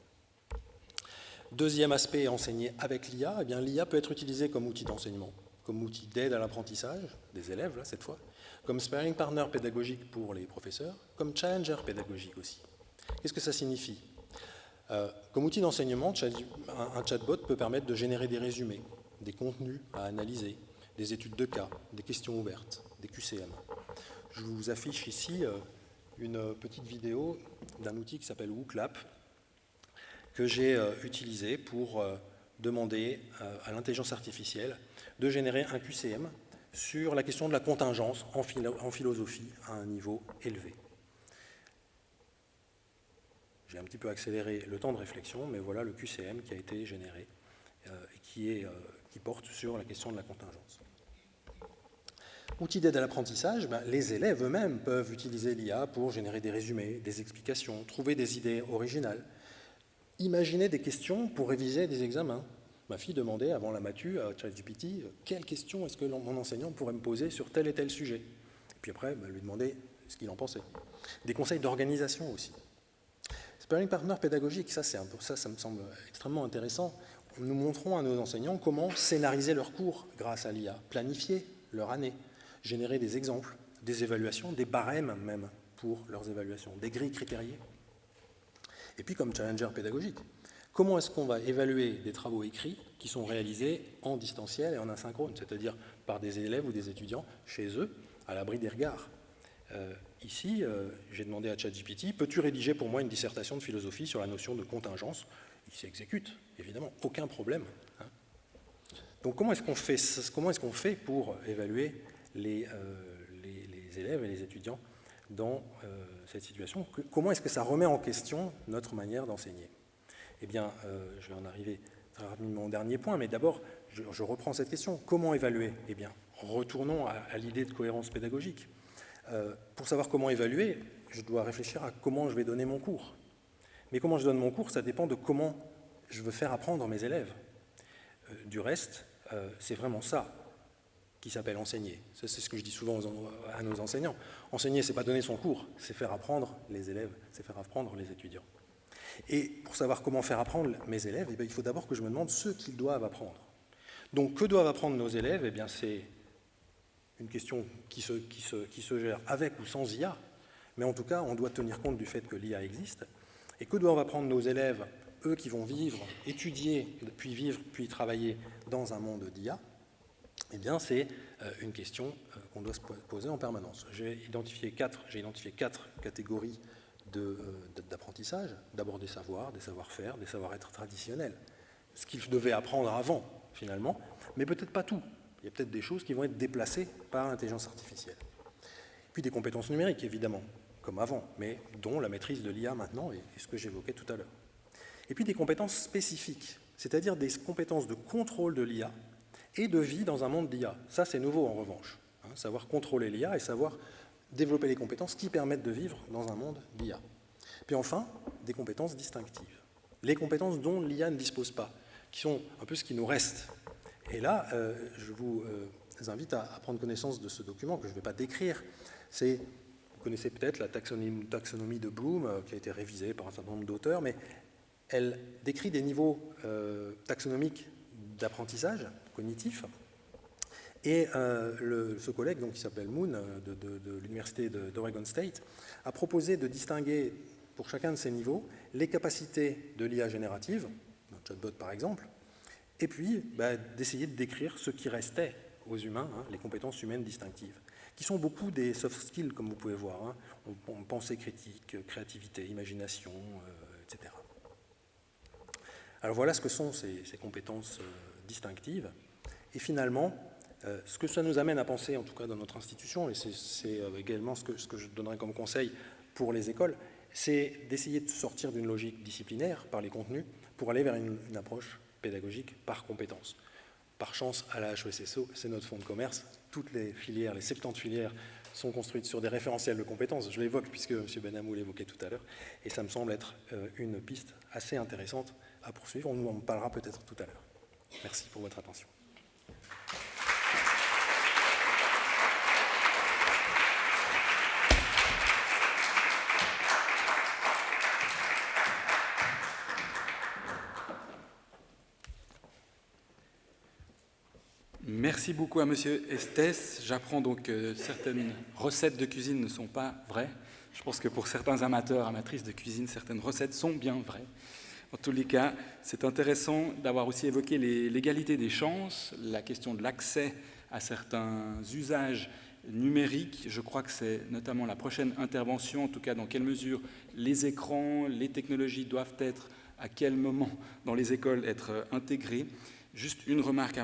Deuxième aspect, enseigner avec l'IA. Eh bien, l'IA peut être utilisée comme outil d'enseignement, comme outil d'aide à l'apprentissage des élèves, là, cette fois, comme sparring partner pédagogique pour les professeurs, comme challenger pédagogique aussi. Qu'est-ce que ça signifie ? Comme outil d'enseignement, un chatbot peut permettre de générer des résumés, des contenus à analyser, des études de cas, des questions ouvertes, des QCM. Je vous affiche ici une petite vidéo d'un outil qui s'appelle WooClap, que j'ai utilisé pour demander à l'intelligence artificielle de générer un QCM sur la question de la contingence en philosophie à un niveau élevé. J'ai un petit peu accéléré le temps de réflexion, mais voilà le QCM qui a été généré et qui porte sur la question de la contingence. Outil d'aide à l'apprentissage, les élèves eux-mêmes peuvent utiliser l'IA pour générer des résumés, des explications, trouver des idées originales, imaginer des questions pour réviser des examens. Ma fille demandait avant la matu à ChatGPT quelles questions est-ce que mon enseignant pourrait me poser sur tel et tel sujet. Et puis après, lui demander ce qu'il en pensait. Des conseils d'organisation aussi. Sparring partner pédagogique, ça me semble extrêmement intéressant. Nous montrons à nos enseignants comment scénariser leurs cours grâce à l'IA, planifier leur année, générer des exemples, des évaluations, des barèmes même pour leurs évaluations, des grilles critériées. Et puis comme challenger pédagogique, comment est-ce qu'on va évaluer des travaux écrits qui sont réalisés en distanciel et en asynchrone, c'est-à-dire par des élèves ou des étudiants chez eux, à l'abri des regards. Ici, j'ai demandé à ChatGPT, peux-tu rédiger pour moi une dissertation de philosophie sur la notion de contingence? Il s'exécute, évidemment, aucun problème. Hein. Donc comment est-ce qu'on fait pour évaluer les élèves et les étudiants dans cette situation? Comment est-ce que ça remet en question notre manière d'enseigner? Eh bien, je vais en arriver très rapidement au dernier point, mais d'abord, je reprends cette question. Comment évaluer? Eh bien, retournons à l'idée de cohérence pédagogique. Pour savoir comment évaluer, je dois réfléchir à comment je vais donner mon cours. Mais comment je donne mon cours, ça dépend de comment je veux faire apprendre mes élèves. Du reste, c'est vraiment ça qui s'appelle enseigner. C'est ce que je dis souvent à nos enseignants. Enseigner, c'est pas donner son cours, c'est faire apprendre les élèves, c'est faire apprendre les étudiants. Et pour savoir comment faire apprendre mes élèves, eh bien, il faut d'abord que je me demande ce qu'ils doivent apprendre. Donc, que doivent apprendre nos élèves? Eh bien, c'est une question qui se gère avec ou sans IA, mais en tout cas, on doit tenir compte du fait que l'IA existe. Et que doivent apprendre nos élèves, eux qui vont vivre, étudier, puis travailler dans un monde d'IA? Eh bien, c'est une question qu'on doit se poser en permanence. J'ai identifié quatre catégories d'apprentissage. D'abord des savoirs, des savoir-faire, des savoir-être traditionnels. Ce qu'ils devaient apprendre avant, finalement, mais peut-être pas tout. Il y a peut-être des choses qui vont être déplacées par l'intelligence artificielle. Puis des compétences numériques, évidemment, comme avant, mais dont la maîtrise de l'IA maintenant est ce que j'évoquais tout à l'heure. Et puis des compétences spécifiques, c'est-à-dire des compétences de contrôle de l'IA et de vie dans un monde d'IA. Ça, c'est nouveau en revanche. Savoir contrôler l'IA et savoir développer les compétences qui permettent de vivre dans un monde d'IA. Puis enfin, des compétences distinctives. Les compétences dont l'IA ne dispose pas, qui sont un peu ce qui nous reste. Et là, je vous invite à prendre connaissance de ce document que je ne vais pas décrire. Vous connaissez peut-être la taxonomie de Bloom, qui a été révisée par un certain nombre d'auteurs, mais elle décrit des niveaux taxonomiques d'apprentissage cognitif. Et ce collègue, donc, qui s'appelle Moon, de l'université d'Oregon State, a proposé de distinguer, pour chacun de ces niveaux, les capacités de l'IA générative, un chatbot par exemple, et puis d'essayer de décrire ce qui restait aux humains, les compétences humaines distinctives, qui sont beaucoup des soft skills, comme vous pouvez voir, pensée critique, créativité, imagination, etc. Alors voilà ce que sont ces compétences distinctives. Et finalement, ce que ça nous amène à penser, en tout cas dans notre institution, et c'est également ce que je donnerais comme conseil pour les écoles, c'est d'essayer de sortir d'une logique disciplinaire par les contenus pour aller vers une approche pédagogique par compétences. Par chance, à la HESSO, c'est notre fonds de commerce. Toutes les filières, les 70 filières, sont construites sur des référentiels de compétences. Je l'évoque puisque M. Benhamou l'évoquait tout à l'heure. Et ça me semble être une piste assez intéressante à poursuivre. On en parlera peut-être tout à l'heure. Merci pour votre attention. Merci beaucoup à Monsieur Estes. J'apprends donc que certaines recettes de cuisine ne sont pas vraies. Je pense que pour certains amateurs, amatrices de cuisine, certaines recettes sont bien vraies. En tous les cas, c'est intéressant d'avoir aussi évoqué l'égalité des chances, la question de l'accès à certains usages numériques. Je crois que c'est notamment la prochaine intervention, en tout cas dans quelle mesure les écrans, les technologies doivent être, à quel moment dans les écoles être intégrées. Juste une remarque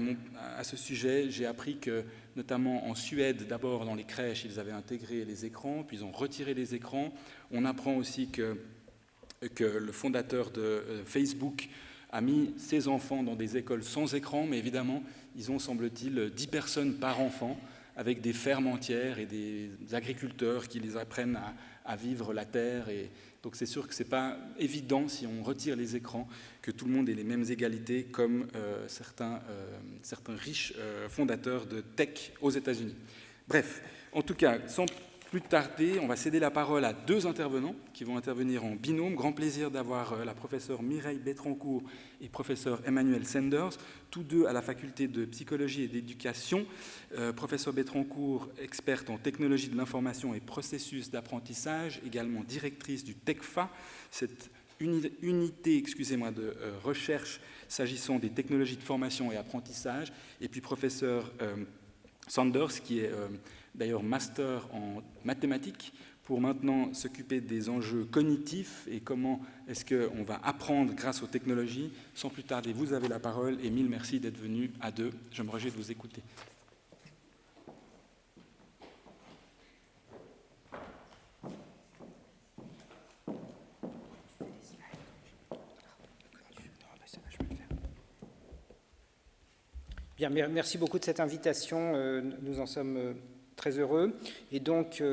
à ce sujet, j'ai appris que, notamment en Suède, d'abord dans les crèches, ils avaient intégré les écrans, puis ils ont retiré les écrans. On apprend aussi que le fondateur de Facebook a mis ses enfants dans des écoles sans écran, mais évidemment, ils ont, semble-t-il, 10 personnes par enfant, avec des fermes entières et des agriculteurs qui les apprennent à vivre la terre. Et donc c'est sûr que ce n'est pas évident, si on retire les écrans, que tout le monde ait les mêmes égalités comme certains riches fondateurs de tech aux États-Unis. Bref, en tout cas, sans plus tarder, on va céder la parole à 2 intervenants qui vont intervenir en binôme. Grand plaisir d'avoir la professeure Mireille Betrancourt et professeur Emmanuel Sanders, tous deux à la faculté de psychologie et d'éducation. Professeur Betrancourt, experte en technologie de l'information et processus d'apprentissage, également directrice du TECFA, cette unité de recherche s'agissant des technologies de formation et apprentissage. Et puis professeur Sanders, qui est d'ailleurs master en mathématiques, pour maintenant s'occuper des enjeux cognitifs et comment est-ce qu'on va apprendre grâce aux technologies. Sans plus tarder, vous avez la parole et mille merci d'être venus à 2. Je me réjouis de vous écouter. Bien, merci beaucoup de cette invitation. Nous en sommes très heureux. Et donc,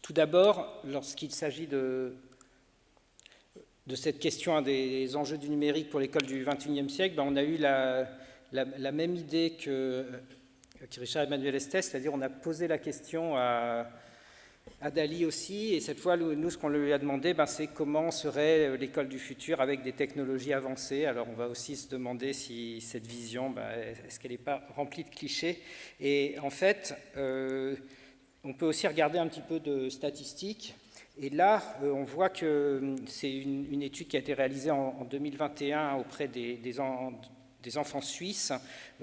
tout d'abord, lorsqu'il s'agit de cette question des enjeux du numérique pour l'école du XXIe siècle, on a eu la même idée que Richard Emmanuel Estes, c'est-à-dire on a posé la question à Dali aussi, et cette fois, nous, ce qu'on lui a demandé, c'est comment serait l'école du futur avec des technologies avancées. Alors, on va aussi se demander si cette vision, est-ce qu'elle n'est pas remplie de clichés. Et en fait, on peut aussi regarder un petit peu de statistiques. Et là, on voit que c'est une étude qui a été réalisée en 2021 auprès des enfants suisses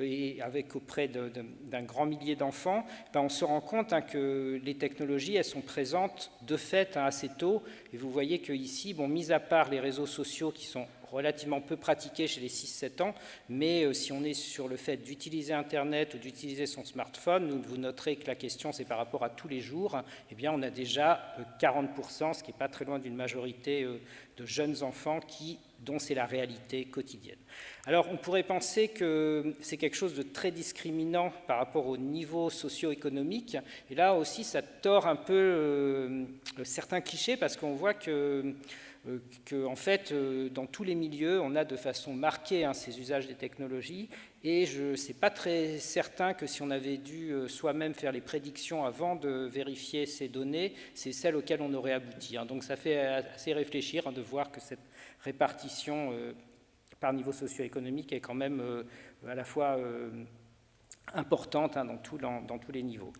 et avec auprès d'un grand millier d'enfants. On se rend compte que les technologies, elles sont présentes de fait assez tôt. Et vous voyez qu'ici, mis à part les réseaux sociaux qui sont relativement peu pratiqués chez les 6-7 ans, mais si on est sur le fait d'utiliser Internet ou d'utiliser son smartphone, vous noterez que la question, c'est par rapport à tous les jours, eh bien, on a déjà 40%, ce qui n'est pas très loin d'une majorité de jeunes enfants dont c'est la réalité quotidienne. Alors, on pourrait penser que c'est quelque chose de très discriminant par rapport au niveau socio-économique, et là aussi, ça tord un peu certains clichés, parce qu'on voit en fait, dans tous les milieux, on a de façon marquée ces usages des technologies, et je ne sais pas très certain que si on avait dû soi-même faire les prédictions avant de vérifier ces données, c'est celles auxquelles on aurait abouti. Donc ça fait assez réfléchir de voir que cette répartition par niveau socio-économique est quand même à la fois importante dans tous les niveaux.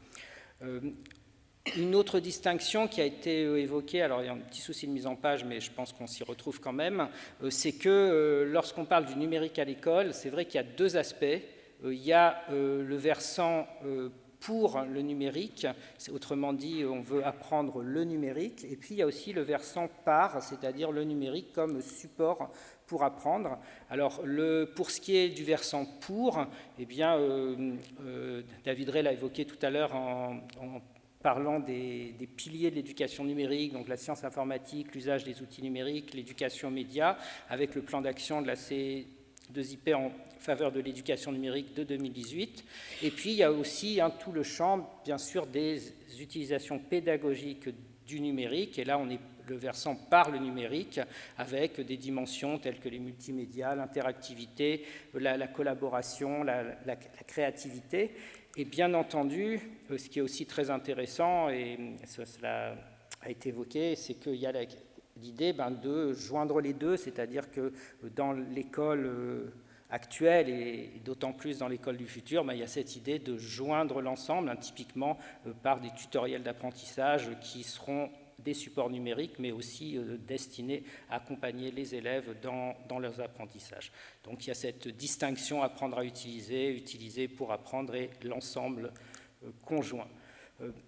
Une autre distinction qui a été évoquée, alors il y a un petit souci de mise en page, mais je pense qu'on s'y retrouve quand même, c'est que lorsqu'on parle du numérique à l'école, c'est vrai qu'il y a 2 aspects. Il y a le versant pour le numérique, autrement dit, on veut apprendre le numérique, et puis il y a aussi le versant par, c'est-à-dire le numérique comme support pour apprendre. Alors, pour ce qui est du versant pour, eh bien, David Ray l'a évoqué tout à l'heure en parlant des piliers de l'éducation numérique, donc la science informatique, l'usage des outils numériques, l'éducation média, avec le plan d'action de la C2IP en faveur de l'éducation numérique de 2018. Et puis, il y a aussi tout le champ, bien sûr, des utilisations pédagogiques du numérique. Et là, on est le versant par le numérique, avec des dimensions telles que les multimédias, l'interactivité, la collaboration, la créativité. Et bien entendu, ce qui est aussi très intéressant, et cela a été évoqué, c'est qu'il y a l'idée de joindre les deux, c'est-à-dire que dans l'école actuelle, et d'autant plus dans l'école du futur, il y a cette idée de joindre l'ensemble, typiquement par des tutoriels d'apprentissage qui seront des supports numériques, mais aussi destinés à accompagner les élèves dans leurs apprentissages. Donc il y a cette distinction apprendre à utiliser, utiliser pour apprendre et l'ensemble conjoint.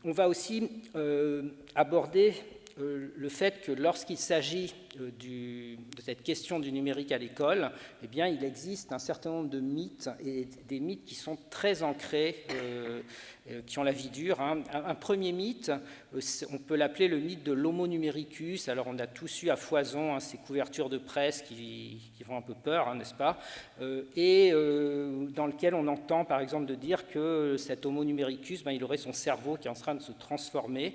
On va aussi aborder le fait que lorsqu'il s'agit de cette question du numérique à l'école, eh bien, il existe un certain nombre de mythes, et des mythes qui sont très ancrés, qui ont la vie dure. Un premier mythe, on peut l'appeler le mythe de l'homo numericus. Alors, on a tous eu à foison ces couvertures de presse qui font un peu peur, n'est-ce pas, et dans lequel on entend, par exemple, de dire que cet homo numericus, il aurait son cerveau qui est en train de se transformer.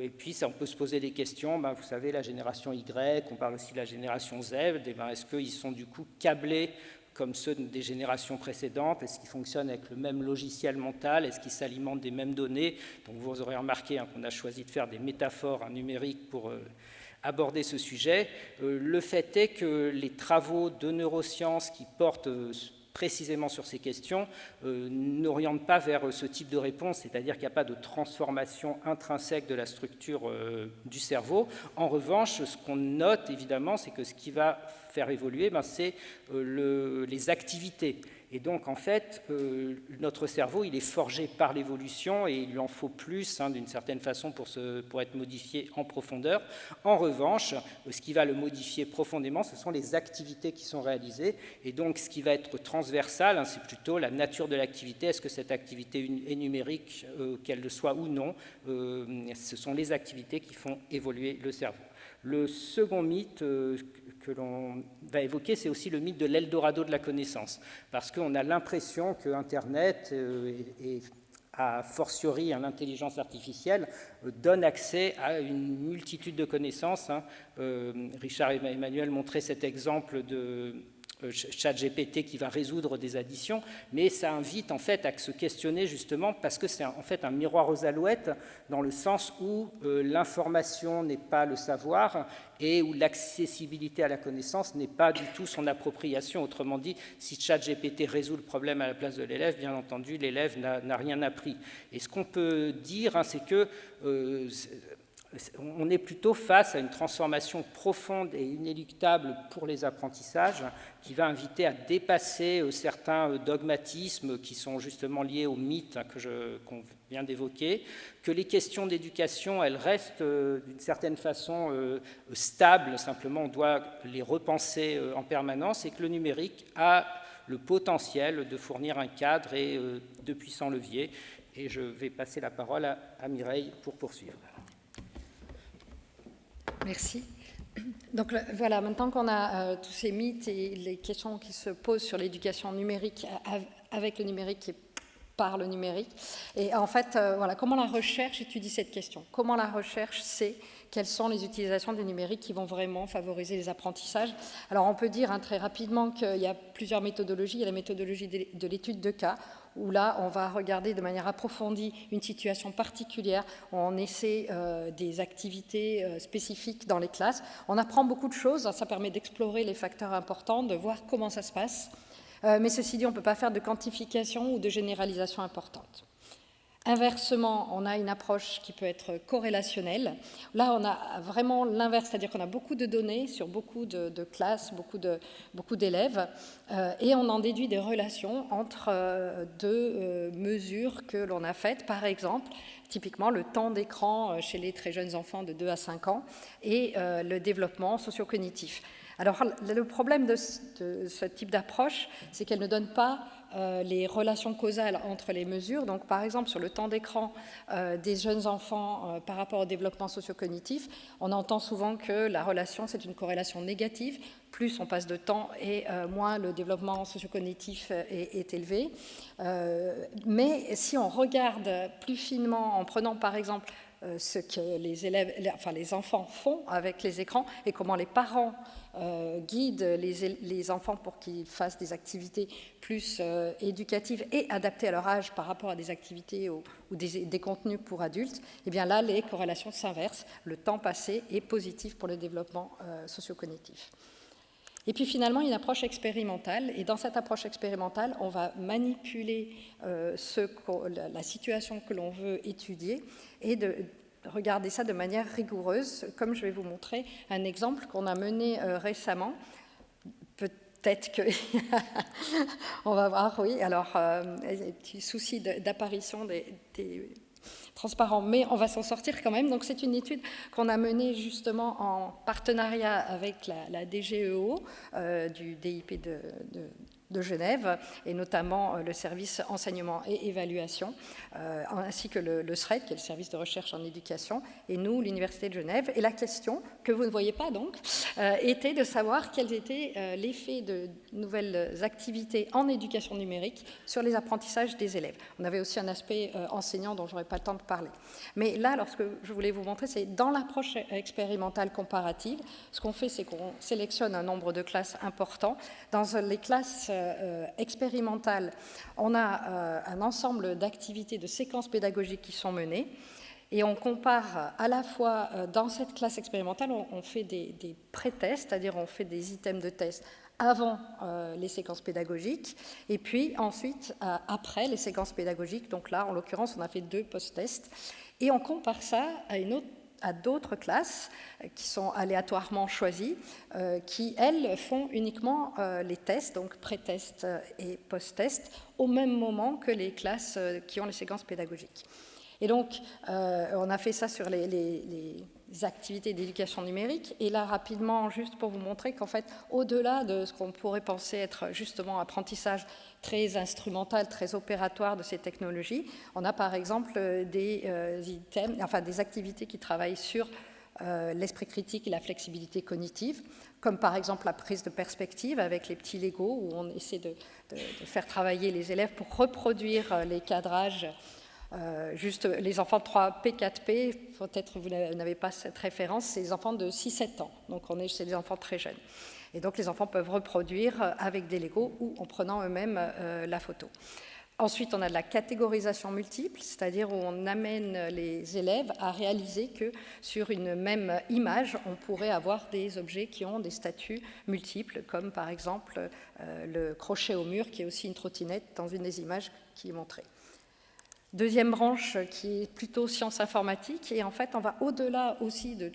Et puis, on peut se poser des questions. Vous savez, la génération Y, on parle aussi de la génération Z. Est-ce qu'ils sont du coup câblés comme ceux des générations précédentes? Est-ce qu'ils fonctionnent avec le même logiciel mental? Est-ce qu'ils s'alimentent des mêmes données? Donc vous aurez remarqué qu'on a choisi de faire des métaphores numériques pour aborder ce sujet. Le fait est que les travaux de neurosciences qui portent précisément sur ces questions n'orientent pas vers ce type de réponse, c'est-à-dire qu'il n'y a pas de transformation intrinsèque de la structure du cerveau. En revanche, ce qu'on note évidemment, c'est que ce qui va faire évoluer, c'est les activités. Et donc, en fait, notre cerveau, il est forgé par l'évolution et il lui en faut plus, d'une certaine façon, pour être modifié en profondeur. En revanche, ce qui va le modifier profondément, ce sont les activités qui sont réalisées. Et donc, ce qui va être transversal, c'est plutôt la nature de l'activité. Est-ce que cette activité est numérique, qu'elle le soit ou non? Ce sont les activités qui font évoluer le cerveau. Le second mythe que l'on va évoquer, c'est aussi le mythe de l'Eldorado de la connaissance, parce qu'on a l'impression que Internet et a fortiori l'intelligence artificielle donne accès à une multitude de connaissances. Richard et Emmanuel montraient cet exemple de ChatGPT qui va résoudre des additions, mais ça invite en fait à se questionner justement parce que c'est en fait un miroir aux alouettes dans le sens où l'information n'est pas le savoir et où l'accessibilité à la connaissance n'est pas du tout son appropriation. Autrement dit, si ChatGPT résout le problème à la place de l'élève, bien entendu, l'élève n'a rien appris. Et ce qu'on peut dire, c'est que on est plutôt face à une transformation profonde et inéluctable pour les apprentissages qui va inviter à dépasser certains dogmatismes qui sont justement liés aux mythes qu'on vient d'évoquer, que les questions d'éducation, elles restent d'une certaine façon stables, simplement on doit les repenser en permanence, et que le numérique a le potentiel de fournir un cadre et de puissants leviers. Et je vais passer la parole à Mireille pour poursuivre. Merci. Donc voilà, maintenant qu'on a tous ces mythes et les questions qui se posent sur l'éducation numérique avec le numérique et par le numérique, et en fait, voilà, comment la recherche étudie cette question? Comment la recherche sait quelles sont les utilisations du numérique qui vont vraiment favoriser les apprentissages? Alors on peut dire très rapidement qu'il y a plusieurs méthodologies. Il y a la méthodologie de l'étude de cas, où là, on va regarder de manière approfondie une situation particulière, où on essaie des activités spécifiques dans les classes. On apprend beaucoup de choses, ça permet d'explorer les facteurs importants, de voir comment ça se passe. Mais ceci dit, on ne peut pas faire de quantification ou de généralisation importante. Inversement, on a une approche qui peut être corrélationnelle. Là, on a vraiment l'inverse, c'est-à-dire qu'on a beaucoup de données sur beaucoup de classes, beaucoup d'élèves, et on en déduit des relations entre deux mesures que l'on a faites. Par exemple, typiquement le temps d'écran chez les très jeunes enfants de 2 à 5 ans et le développement socio-cognitif. Alors, le problème de ce type d'approche, c'est qu'elle ne donne pas les relations causales entre les mesures. Donc, par exemple, sur le temps d'écran des jeunes enfants par rapport au développement socio-cognitif, on entend souvent que la relation, c'est une corrélation négative. Plus on passe de temps et moins le développement socio-cognitif est élevé. Mais si on regarde plus finement, en prenant par exemple ce que les enfants font avec les écrans et comment les parents guident les enfants pour qu'ils fassent des activités plus éducatives et adaptées à leur âge par rapport à des activités ou des contenus pour adultes, et bien là, les corrélations s'inversent. Le temps passé est positif pour le développement socio-cognitif. Et puis finalement, une approche expérimentale. Et dans cette approche expérimentale, on va manipuler la situation que l'on veut étudier et de regarder ça de manière rigoureuse, comme je vais vous montrer un exemple qu'on a mené récemment. Peut-être que... on va voir, oui. Alors, petit souci d'apparition des transparents, mais on va s'en sortir quand même. Donc, c'est une étude qu'on a menée justement en partenariat avec la DGEO du DIP de Genève, et notamment le service enseignement et évaluation, ainsi que le SRED, qui est le service de recherche en éducation, et nous, l'Université de Genève. Et la question, que vous ne voyez pas donc, était de savoir quels étaient l'effet de nouvelles activités en éducation numérique sur les apprentissages des élèves. On avait aussi un aspect enseignant dont je n'aurai pas le temps de parler. Mais là, alors, ce que je voulais vous montrer, c'est dans l'approche expérimentale comparative, ce qu'on fait, c'est qu'on sélectionne un nombre de classes important. Dans les classes expérimentale, on a un ensemble d'activités, de séquences pédagogiques qui sont menées. Et on compare à la fois, dans cette classe expérimentale, on fait des pré-tests, c'est-à-dire on fait des items de test avant les séquences pédagogiques, et puis ensuite après les séquences pédagogiques. Donc là, en l'occurrence, on a fait 2 post-tests, et on compare ça à d'autres classes qui sont aléatoirement choisies, qui, elles, font uniquement les tests, donc pré-tests et post-tests, au même moment que les classes qui ont les séquences pédagogiques. Et donc, on a fait ça sur les activités d'éducation numérique. Et là, rapidement, juste pour vous montrer qu'en fait, au-delà de ce qu'on pourrait penser être justement apprentissage très instrumental, très opératoire de ces technologies, on a par exemple des activités qui travaillent sur l'esprit critique et la flexibilité cognitive, comme par exemple la prise de perspective avec les petits Lego, où on essaie de faire travailler les élèves pour reproduire les cadrages. Juste les enfants de 3P, 4P, peut-être vous n'avez pas cette référence, c'est les enfants de 6-7 ans, donc on est chez des enfants très jeunes. Et donc les enfants peuvent reproduire avec des Legos ou en prenant eux-mêmes la photo. Ensuite, on a de la catégorisation multiple, c'est-à-dire où on amène les élèves à réaliser que sur une même image, on pourrait avoir des objets qui ont des statuts multiples, comme par exemple le crochet au mur, qui est aussi une trottinette dans une des images qui est montrée. Deuxième branche qui est plutôt sciences informatiques, et en fait on va au-delà aussi de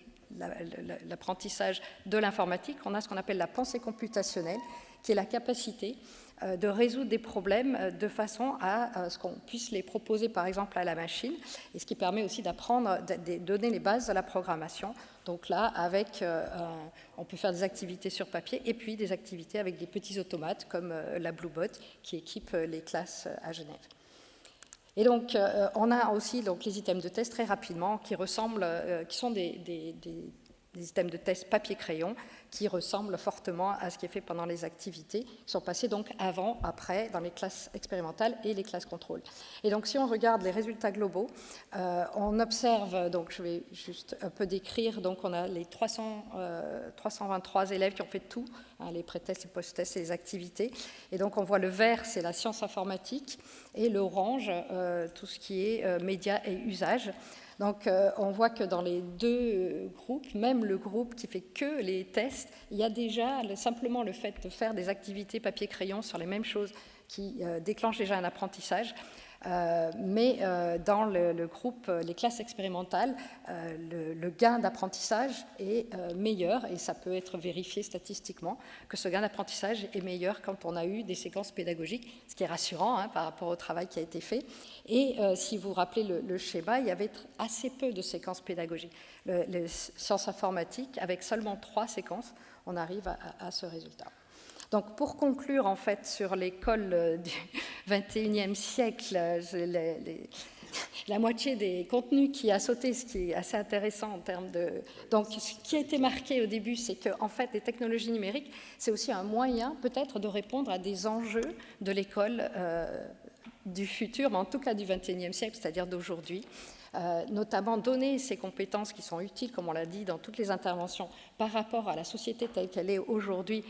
l'apprentissage de l'informatique, on a ce qu'on appelle la pensée computationnelle, qui est la capacité de résoudre des problèmes de façon à ce qu'on puisse les proposer par exemple à la machine, et ce qui permet aussi d'apprendre, de donner les bases de la programmation. Donc là, on peut faire des activités sur papier et puis des activités avec des petits automates comme la Bluebot qui équipe les classes à Genève. Et donc, on a aussi donc, les items de test très rapidement qui sont des items de test papier-crayon qui ressemblent fortement à ce qui est fait pendant les activités, qui sont passés donc avant, après, dans les classes expérimentales et les classes contrôle. Et donc, si on regarde les résultats globaux, on observe, donc je vais juste un peu décrire, donc on a les 323 élèves qui ont fait tout, les pré-tests, les post-tests et les activités. Et donc, on voit le vert, c'est la science informatique, et l'orange, tout ce qui est médias et usages. Donc, on voit que dans les 2 groupes, même le groupe qui fait que les tests, il y a déjà simplement le fait de faire des activités papier-crayon sur les mêmes choses qui déclenche déjà un apprentissage. Mais dans le groupe, les classes expérimentales, le gain d'apprentissage est meilleur, et ça peut être vérifié statistiquement, que ce gain d'apprentissage est meilleur quand on a eu des séquences pédagogiques, ce qui est rassurant par rapport au travail qui a été fait. Et si vous vous rappelez le schéma, il y avait assez peu de séquences pédagogiques. Les sciences informatiques, avec seulement 3 séquences, on arrive à ce résultat. Donc, pour conclure, en fait, sur l'école du XXIe siècle, la moitié des contenus qui a sauté, ce qui est assez intéressant en termes de... Donc, ce qui a été marqué au début, c'est qu'en fait, les technologies numériques, c'est aussi un moyen, peut-être, de répondre à des enjeux de l'école du futur, mais en tout cas du XXIe siècle, c'est-à-dire d'aujourd'hui. Notamment donner ces compétences qui sont utiles, comme on l'a dit dans toutes les interventions, par rapport à la société telle qu'elle est aujourd'hui,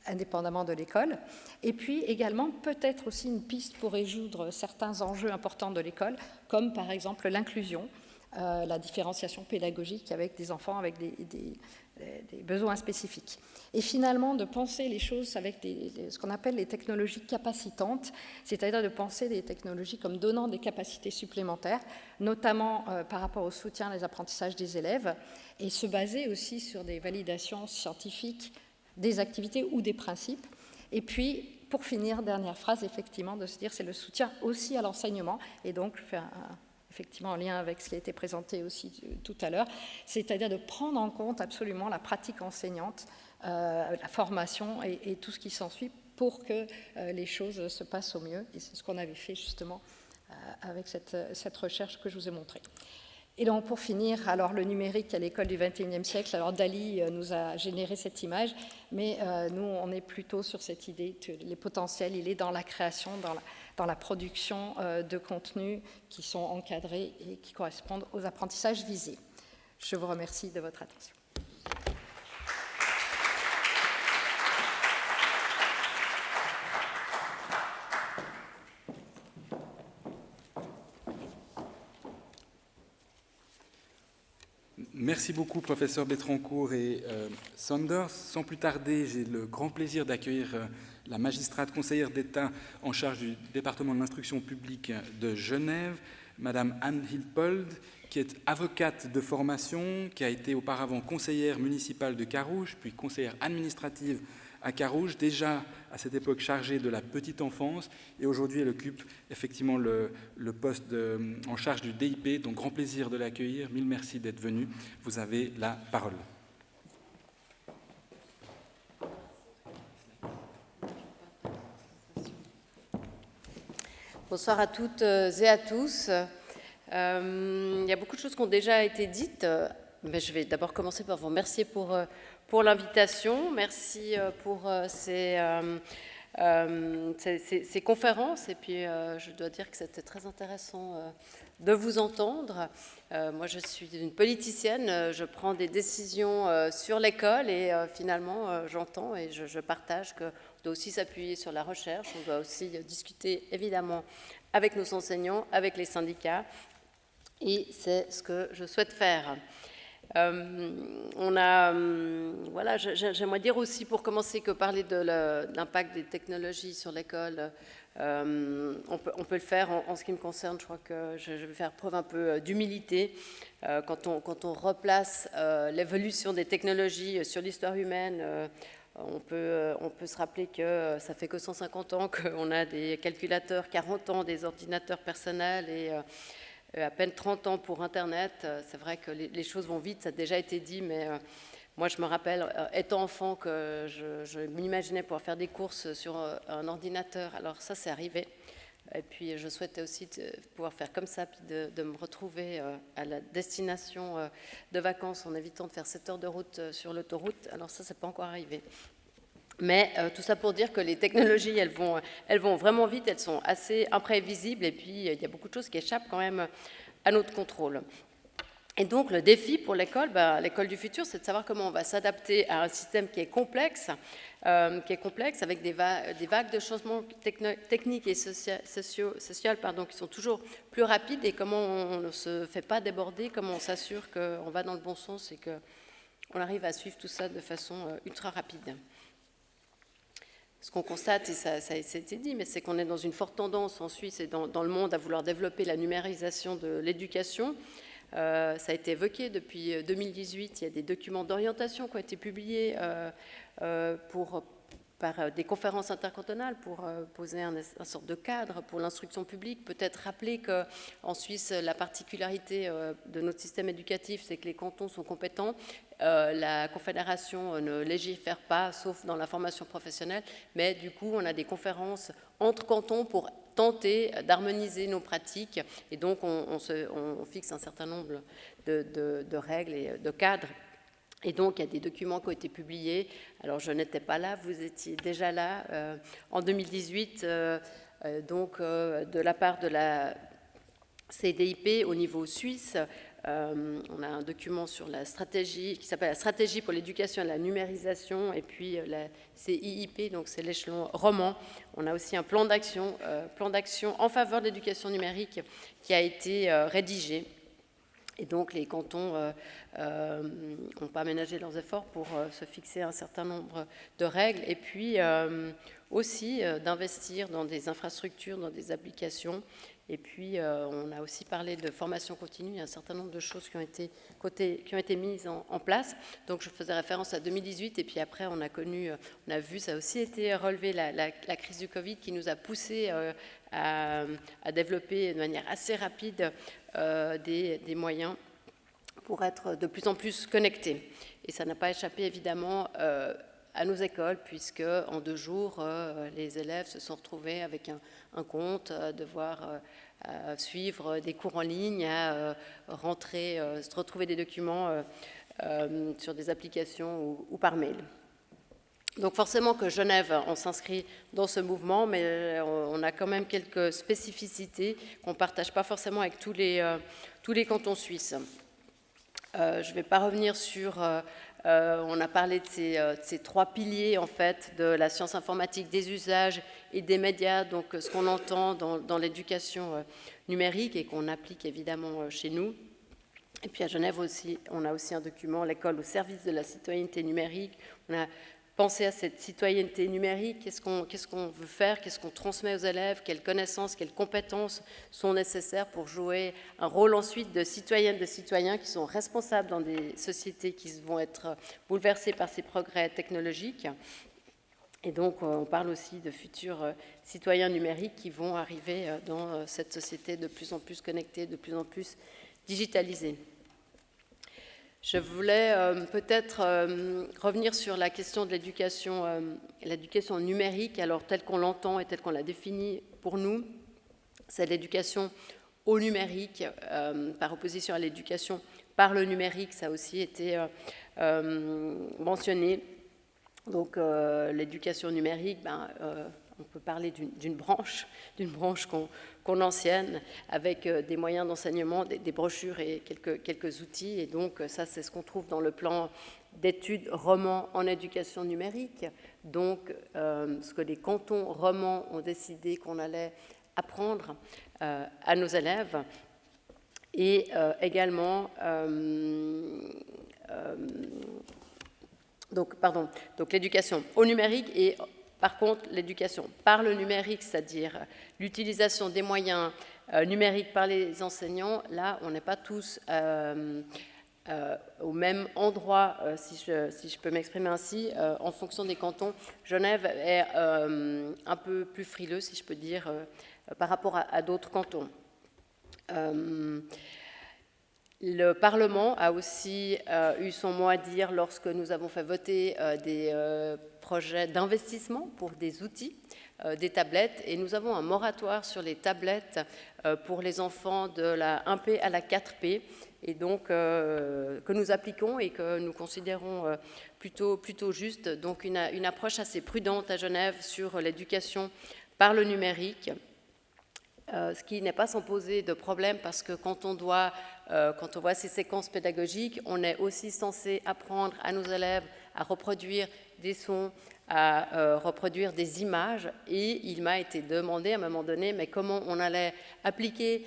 indépendamment de l'école, et puis également peut-être aussi une piste pour résoudre certains enjeux importants de l'école, comme par exemple l'inclusion, la différenciation pédagogique avec des enfants avec des besoins spécifiques. Et finalement, de penser les choses avec ce qu'on appelle les technologies capacitantes, c'est-à-dire de penser les technologies comme donnant des capacités supplémentaires, notamment par rapport au soutien des apprentissages des élèves, et se baser aussi sur des validations scientifiques des activités ou des principes. Et puis, pour finir, dernière phrase, effectivement, de se dire c'est le soutien aussi à l'enseignement, et donc je fais effectivement en lien avec ce qui a été présenté aussi tout à l'heure, c'est-à-dire de prendre en compte absolument la pratique enseignante, la formation et tout ce qui s'ensuit pour que les choses se passent au mieux. Et c'est ce qu'on avait fait justement avec cette recherche que je vous ai montrée. Et donc, pour finir, alors le numérique à l'école du XXIe siècle, alors Dali nous a généré cette image, mais nous, on est plutôt sur cette idée que les potentiels, il est dans la création, dans la production de contenus qui sont encadrés et qui correspondent aux apprentissages visés. Je vous remercie de votre attention. Merci beaucoup, professeur Betrancourt et Sanders. Sans plus tarder, j'ai le grand plaisir d'accueillir la magistrate conseillère d'État en charge du département de l'instruction publique de Genève, Madame Anne Hilpold, qui est avocate de formation, qui a été auparavant conseillère municipale de Carouge, puis conseillère administrative à Carouge, déjà à cette époque chargée de la petite enfance, et aujourd'hui elle occupe effectivement le poste en charge du DIP, donc grand plaisir de l'accueillir. Mille merci d'être venu. Vous avez la parole. Bonsoir à toutes et à tous. Il y a beaucoup de choses qui ont déjà été dites, mais je vais d'abord commencer par vous remercier pour l'invitation. Merci pour ces conférences. Et puis, je dois dire que c'était très intéressant de vous entendre. Moi, je suis une politicienne. Je prends des décisions sur l'école et finalement, j'entends et je partage qu'on doit aussi s'appuyer sur la recherche. On doit aussi discuter, évidemment, avec nos enseignants, avec les syndicats. Et c'est ce que je souhaite faire. Voilà, j'aimerais dire aussi pour commencer que parler de l'impact des technologies sur l'école, on peut le faire en ce qui me concerne. Je crois que je vais faire preuve un peu d'humilité. Quand on replace l'évolution des technologies sur l'histoire humaine, on peut se rappeler que ça fait que 150 ans qu'on a des calculateurs, 40 ans des ordinateurs personnels et à peine 30 ans pour Internet. C'est vrai que les choses vont vite, ça a déjà été dit, mais moi je me rappelle, étant enfant, que je m'imaginais pouvoir faire des courses sur un ordinateur. Alors ça, c'est arrivé. Et puis je souhaitais aussi pouvoir faire comme ça, puis de me retrouver à la destination de vacances en évitant de faire 7 heures de route sur l'autoroute. Alors ça, c'est pas encore arrivé. Mais tout ça pour dire que les technologies, elles vont vraiment vite, elles sont assez imprévisibles et puis il y a beaucoup de choses qui échappent quand même à notre contrôle. Et donc le défi pour l'école, l'école du futur, c'est de savoir comment on va s'adapter à un système qui est complexe avec des vagues de changements techniques et sociaux qui sont toujours plus rapides et comment on ne se fait pas déborder, comment on s'assure qu'on va dans le bon sens et qu'on arrive à suivre tout ça de façon ultra rapide. Ce qu'on constate, et ça a été dit, mais c'est qu'on est dans une forte tendance en Suisse et dans le monde à vouloir développer la numérisation de l'éducation. Ça a été évoqué depuis 2018. Il y a des documents d'orientation qui ont été publiés par des conférences intercantonales pour poser un sorte de cadre pour l'instruction publique. Peut-être rappeler qu'en Suisse, la particularité de notre système éducatif, c'est que les cantons sont compétents. La Confédération ne légifère pas, sauf dans la formation professionnelle, mais du coup, on a des conférences entre cantons pour tenter d'harmoniser nos pratiques. Et donc, on fixe un certain nombre de règles et de cadres. Et donc, il y a des documents qui ont été publiés. Alors, je n'étais pas là, vous étiez déjà là en 2018, de la part de la CDIP au niveau suisse. On a un document sur la stratégie qui s'appelle la stratégie pour l'éducation et la numérisation, et puis la CIIP, donc c'est l'échelon roman. On a aussi un plan d'action en faveur de l'éducation numérique qui a été rédigé. Et donc les cantons n'ont pas ménagé leurs efforts pour se fixer un certain nombre de règles et puis aussi d'investir dans des infrastructures, dans des applications. Et puis on a aussi parlé de formation continue, il y a un certain nombre de choses qui ont été mises en place. Donc je faisais référence à 2018 et puis après on a vu, ça a aussi été relevé la crise du Covid qui nous a poussé à développer de manière assez rapide des moyens pour être de plus en plus connectés. Et ça n'a pas échappé évidemment à nos écoles, puisque en 2 jours, les élèves se sont retrouvés avec un compte, devoir suivre des cours en ligne, à se retrouver des documents sur des applications ou par mail. Donc forcément que Genève, on s'inscrit dans ce mouvement, mais on a quand même quelques spécificités qu'on ne partage pas forcément avec tous les cantons suisses. Je ne vais pas revenir sur... on a parlé de ces 3 piliers en fait, de la science informatique, des usages et des médias, donc ce qu'on entend dans l'éducation numérique et qu'on applique évidemment chez nous. Et puis à Genève aussi, on a aussi un document, l'école au service de la citoyenneté numérique. On a pensé à cette citoyenneté numérique, qu'est-ce qu'on veut faire, qu'est-ce qu'on transmet aux élèves, quelles connaissances, quelles compétences sont nécessaires pour jouer un rôle ensuite de citoyennes, de citoyens qui sont responsables dans des sociétés qui vont être bouleversées par ces progrès technologiques. Et donc, on parle aussi de futurs citoyens numériques qui vont arriver dans cette société de plus en plus connectée, de plus en plus digitalisée. Je voulais peut-être revenir sur la question de l'éducation numérique, alors telle qu'on l'entend et telle qu'on l'a définie pour nous. C'est l'éducation au numérique, par opposition à l'éducation par le numérique, ça a aussi été mentionné. Donc l'éducation numérique, on peut parler d'une branche qu'on enseigne avec des moyens d'enseignement, des brochures et quelques outils. Et donc ça, c'est ce qu'on trouve dans le plan d'études romans en éducation numérique. Donc ce que les cantons romans ont décidé qu'on allait apprendre à nos élèves. Et également... Donc l'éducation au numérique et par contre l'éducation par le numérique, c'est-à-dire l'utilisation des moyens numériques par les enseignants, là on n'est pas tous au même endroit, si je peux m'exprimer ainsi, en fonction des cantons. Genève est un peu plus frileux, si je peux dire, par rapport à d'autres cantons. Le Parlement a aussi eu son mot à dire lorsque nous avons fait voter des projets d'investissement pour des outils, des tablettes, et nous avons un moratoire sur les tablettes pour les enfants de la 1P à la 4P, et donc que nous appliquons et que nous considérons plutôt juste. Donc une approche assez prudente à Genève sur l'éducation par le numérique. Ce qui n'est pas sans poser de problème parce que quand on voit ces séquences pédagogiques, on est aussi censé apprendre à nos élèves à reproduire des sons, à reproduire des images. Et il m'a été demandé à un moment donné, mais comment on allait appliquer,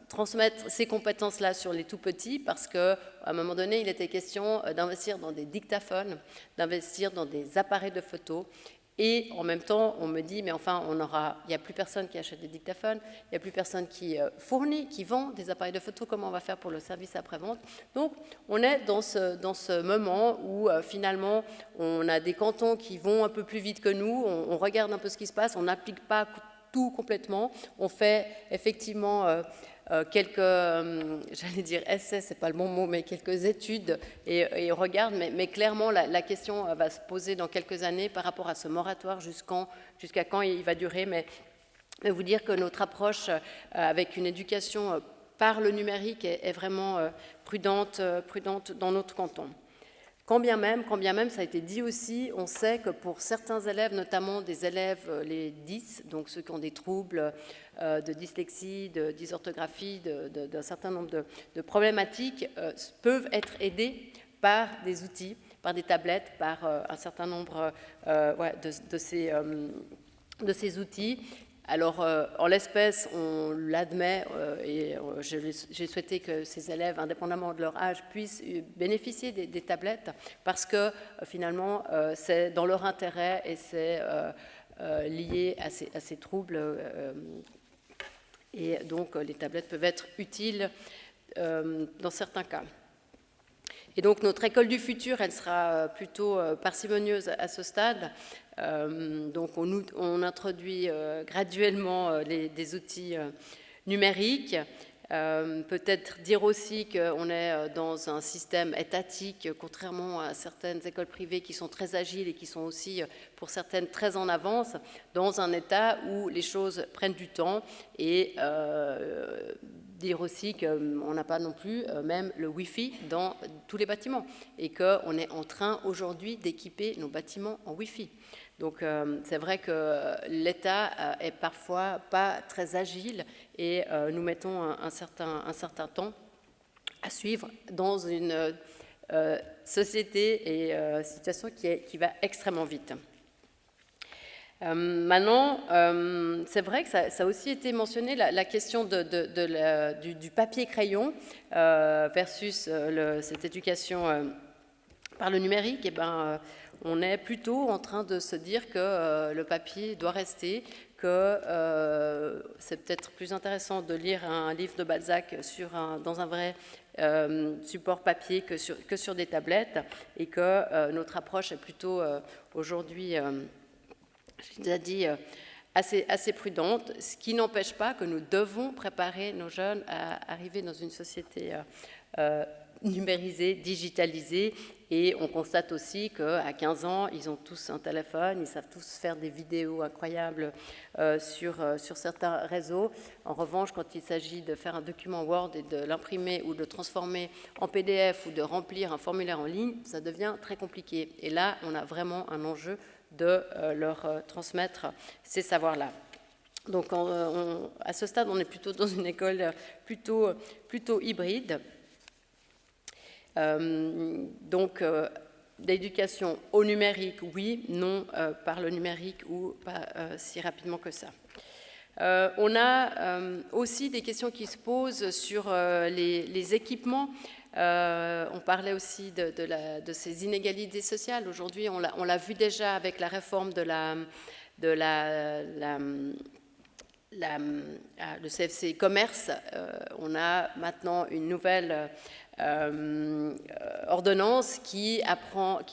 transmettre ces compétences-là sur les tout-petits, parce qu'à un moment donné, il était question d'investir dans des dictaphones, d'investir dans des appareils de photo. Et en même temps, on me dit, mais enfin, il n'y a plus personne qui achète des dictaphones, il n'y a plus personne qui fournit, qui vend des appareils de photo, comment on va faire pour le service après-vente? Donc, on est dans ce moment où finalement, on a des cantons qui vont un peu plus vite que nous, on regarde un peu ce qui se passe, on n'applique pas tout complètement, on fait effectivement... quelques, j'allais dire essais, c'est pas le bon mot, mais quelques études et on regarde, mais clairement la question va se poser dans quelques années par rapport à ce moratoire, jusqu'à quand il va durer, mais vous dire que notre approche avec une éducation par le numérique est vraiment prudente dans notre canton. Quand bien même, ça a été dit aussi, on sait que pour certains élèves, notamment des élèves, les 10, donc ceux qui ont des troubles de dyslexie, de dysorthographie, d'un certain nombre de problématiques, peuvent être aidés par des outils, par des tablettes, par un certain nombre de ces outils. Alors, en l'espèce, on l'admet et j'ai souhaité que ces élèves, indépendamment de leur âge, puissent bénéficier des tablettes parce que finalement, c'est dans leur intérêt et c'est lié à ces troubles. Et donc, les tablettes peuvent être utiles dans certains cas. Et donc, notre école du futur, elle sera plutôt parcimonieuse à ce stade. Donc on introduit graduellement des outils numériques. Peut-être dire aussi qu'on est dans un système étatique, contrairement à certaines écoles privées qui sont très agiles et qui sont aussi, pour certaines, très en avance, dans un état où les choses prennent du temps et dire aussi qu'on n'a pas non plus même le Wi-Fi dans tous les bâtiments et qu'on est en train aujourd'hui d'équiper nos bâtiments en Wi-Fi. Donc c'est vrai que l'État est parfois pas très agile et nous mettons un certain temps à suivre dans une société et situation qui va extrêmement vite. Maintenant, c'est vrai que ça a aussi été mentionné, la question du papier-crayon versus cette éducation par le numérique. Eh ben, on est plutôt en train de se dire que le papier doit rester, que c'est peut-être plus intéressant de lire un livre de Balzac dans un vrai support papier que sur des tablettes, et que notre approche est plutôt aujourd'hui, j'ai déjà dit, assez prudente, ce qui n'empêche pas que nous devons préparer nos jeunes à arriver dans une société numérisée, digitalisée, et on constate aussi qu'à 15 ans, ils ont tous un téléphone, ils savent tous faire des vidéos incroyables sur certains réseaux. En revanche, quand il s'agit de faire un document Word et de l'imprimer ou de transformer en PDF ou de remplir un formulaire en ligne, ça devient très compliqué. Et là, on a vraiment un enjeu de leur transmettre ces savoirs-là. Donc à ce stade, on est plutôt dans une école plutôt hybride. Donc l'éducation au numérique, oui, non par le numérique ou pas si rapidement que ça. On a aussi des questions qui se posent sur les équipements. On parlait aussi de ces inégalités sociales. Aujourd'hui, on l'a vu déjà avec la réforme le CFC Commerce. On a maintenant une nouvelle ordonnance qui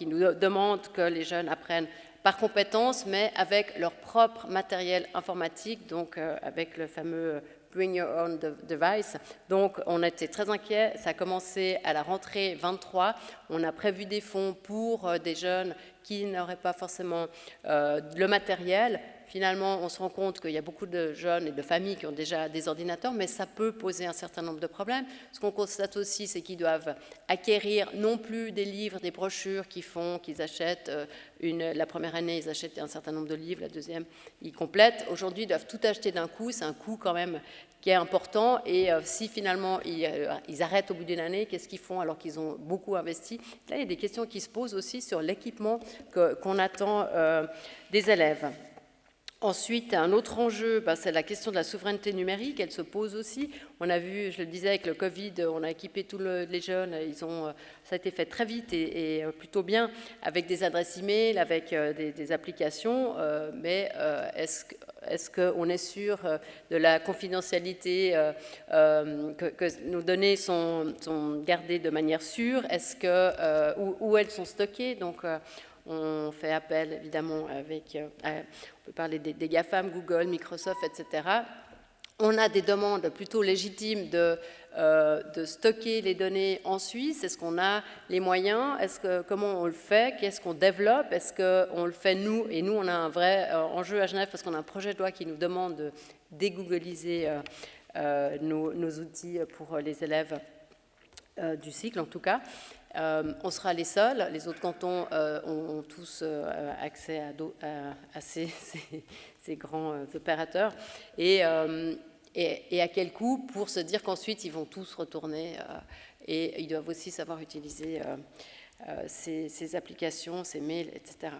nous demande que les jeunes apprennent par compétence, mais avec leur propre matériel informatique, donc avec le fameux Bring Your Own Device. Donc on était très inquiets, ça a commencé à la rentrée 23, on a prévu des fonds pour des jeunes qui n'auraient pas forcément le matériel. Finalement, on se rend compte qu'il y a beaucoup de jeunes et de familles qui ont déjà des ordinateurs, mais ça peut poser un certain nombre de problèmes. Ce qu'on constate aussi, c'est qu'ils doivent acquérir non plus des livres, des brochures qui font qu'ils achètent la première année, ils achètent un certain nombre de livres, la deuxième, ils complètent. Aujourd'hui, ils doivent tout acheter d'un coup, c'est un coût quand même qui est important, et si finalement ils arrêtent au bout d'une année, qu'est-ce qu'ils font alors qu'ils ont beaucoup investi? Là, il y a des questions qui se posent aussi sur l'équipement qu'on attend des élèves. Ensuite, un autre enjeu, c'est la question de la souveraineté numérique, elle se pose aussi. On a vu, je le disais, avec le Covid, on a équipé tous les jeunes, ça a été fait très vite et plutôt bien, avec des adresses e-mail, avec des applications, mais est-ce qu'on est sûr de la confidentialité, que nos données sont gardées de manière sûre? Où elles sont stockées? Donc, on fait appel, évidemment, on peut parler des GAFAM, Google, Microsoft, etc. On a des demandes plutôt légitimes de stocker les données en Suisse. Est-ce qu'on a les moyens? Comment on le fait? Qu'est-ce qu'on développe? Est-ce qu'on le fait nous? Et nous, on a un vrai enjeu à Genève parce qu'on a un projet de loi qui nous demande de dégoogliser nos outils pour les élèves du cycle, en tout cas. On sera les seuls, les autres cantons ont tous accès à ces grands opérateurs. Et à quel coût, pour se dire qu'ensuite ils vont tous retourner et ils doivent aussi savoir utiliser ces applications, ces mails, etc.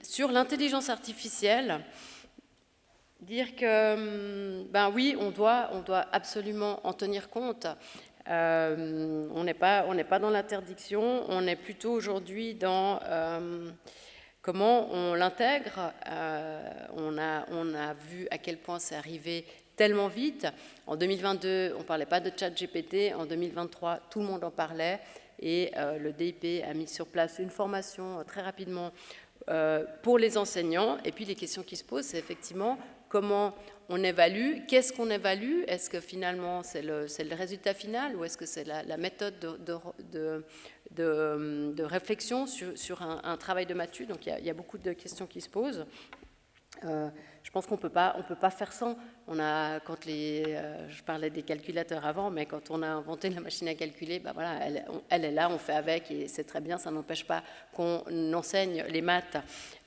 Sur l'intelligence artificielle, dire que, oui, on doit absolument en tenir compte. On n'est pas dans l'interdiction, on est plutôt aujourd'hui dans comment on l'intègre. On a vu à quel point c'est arrivé tellement vite. En 2022, on ne parlait pas de ChatGPT. En 2023, tout le monde en parlait. Et le DIP a mis sur place une formation très rapidement pour les enseignants. Et puis les questions qui se posent, c'est effectivement comment on évalue, qu'est-ce qu'on évalue? Est-ce que finalement c'est le résultat final ou est-ce que c'est la méthode de réflexion sur un travail de matu? Donc il y a beaucoup de questions qui se posent. Je pense qu'on peut pas faire sans. Je parlais des calculateurs avant, mais quand on a inventé la machine à calculer, voilà, elle est là, on fait avec et c'est très bien. Ça n'empêche pas qu'on enseigne les maths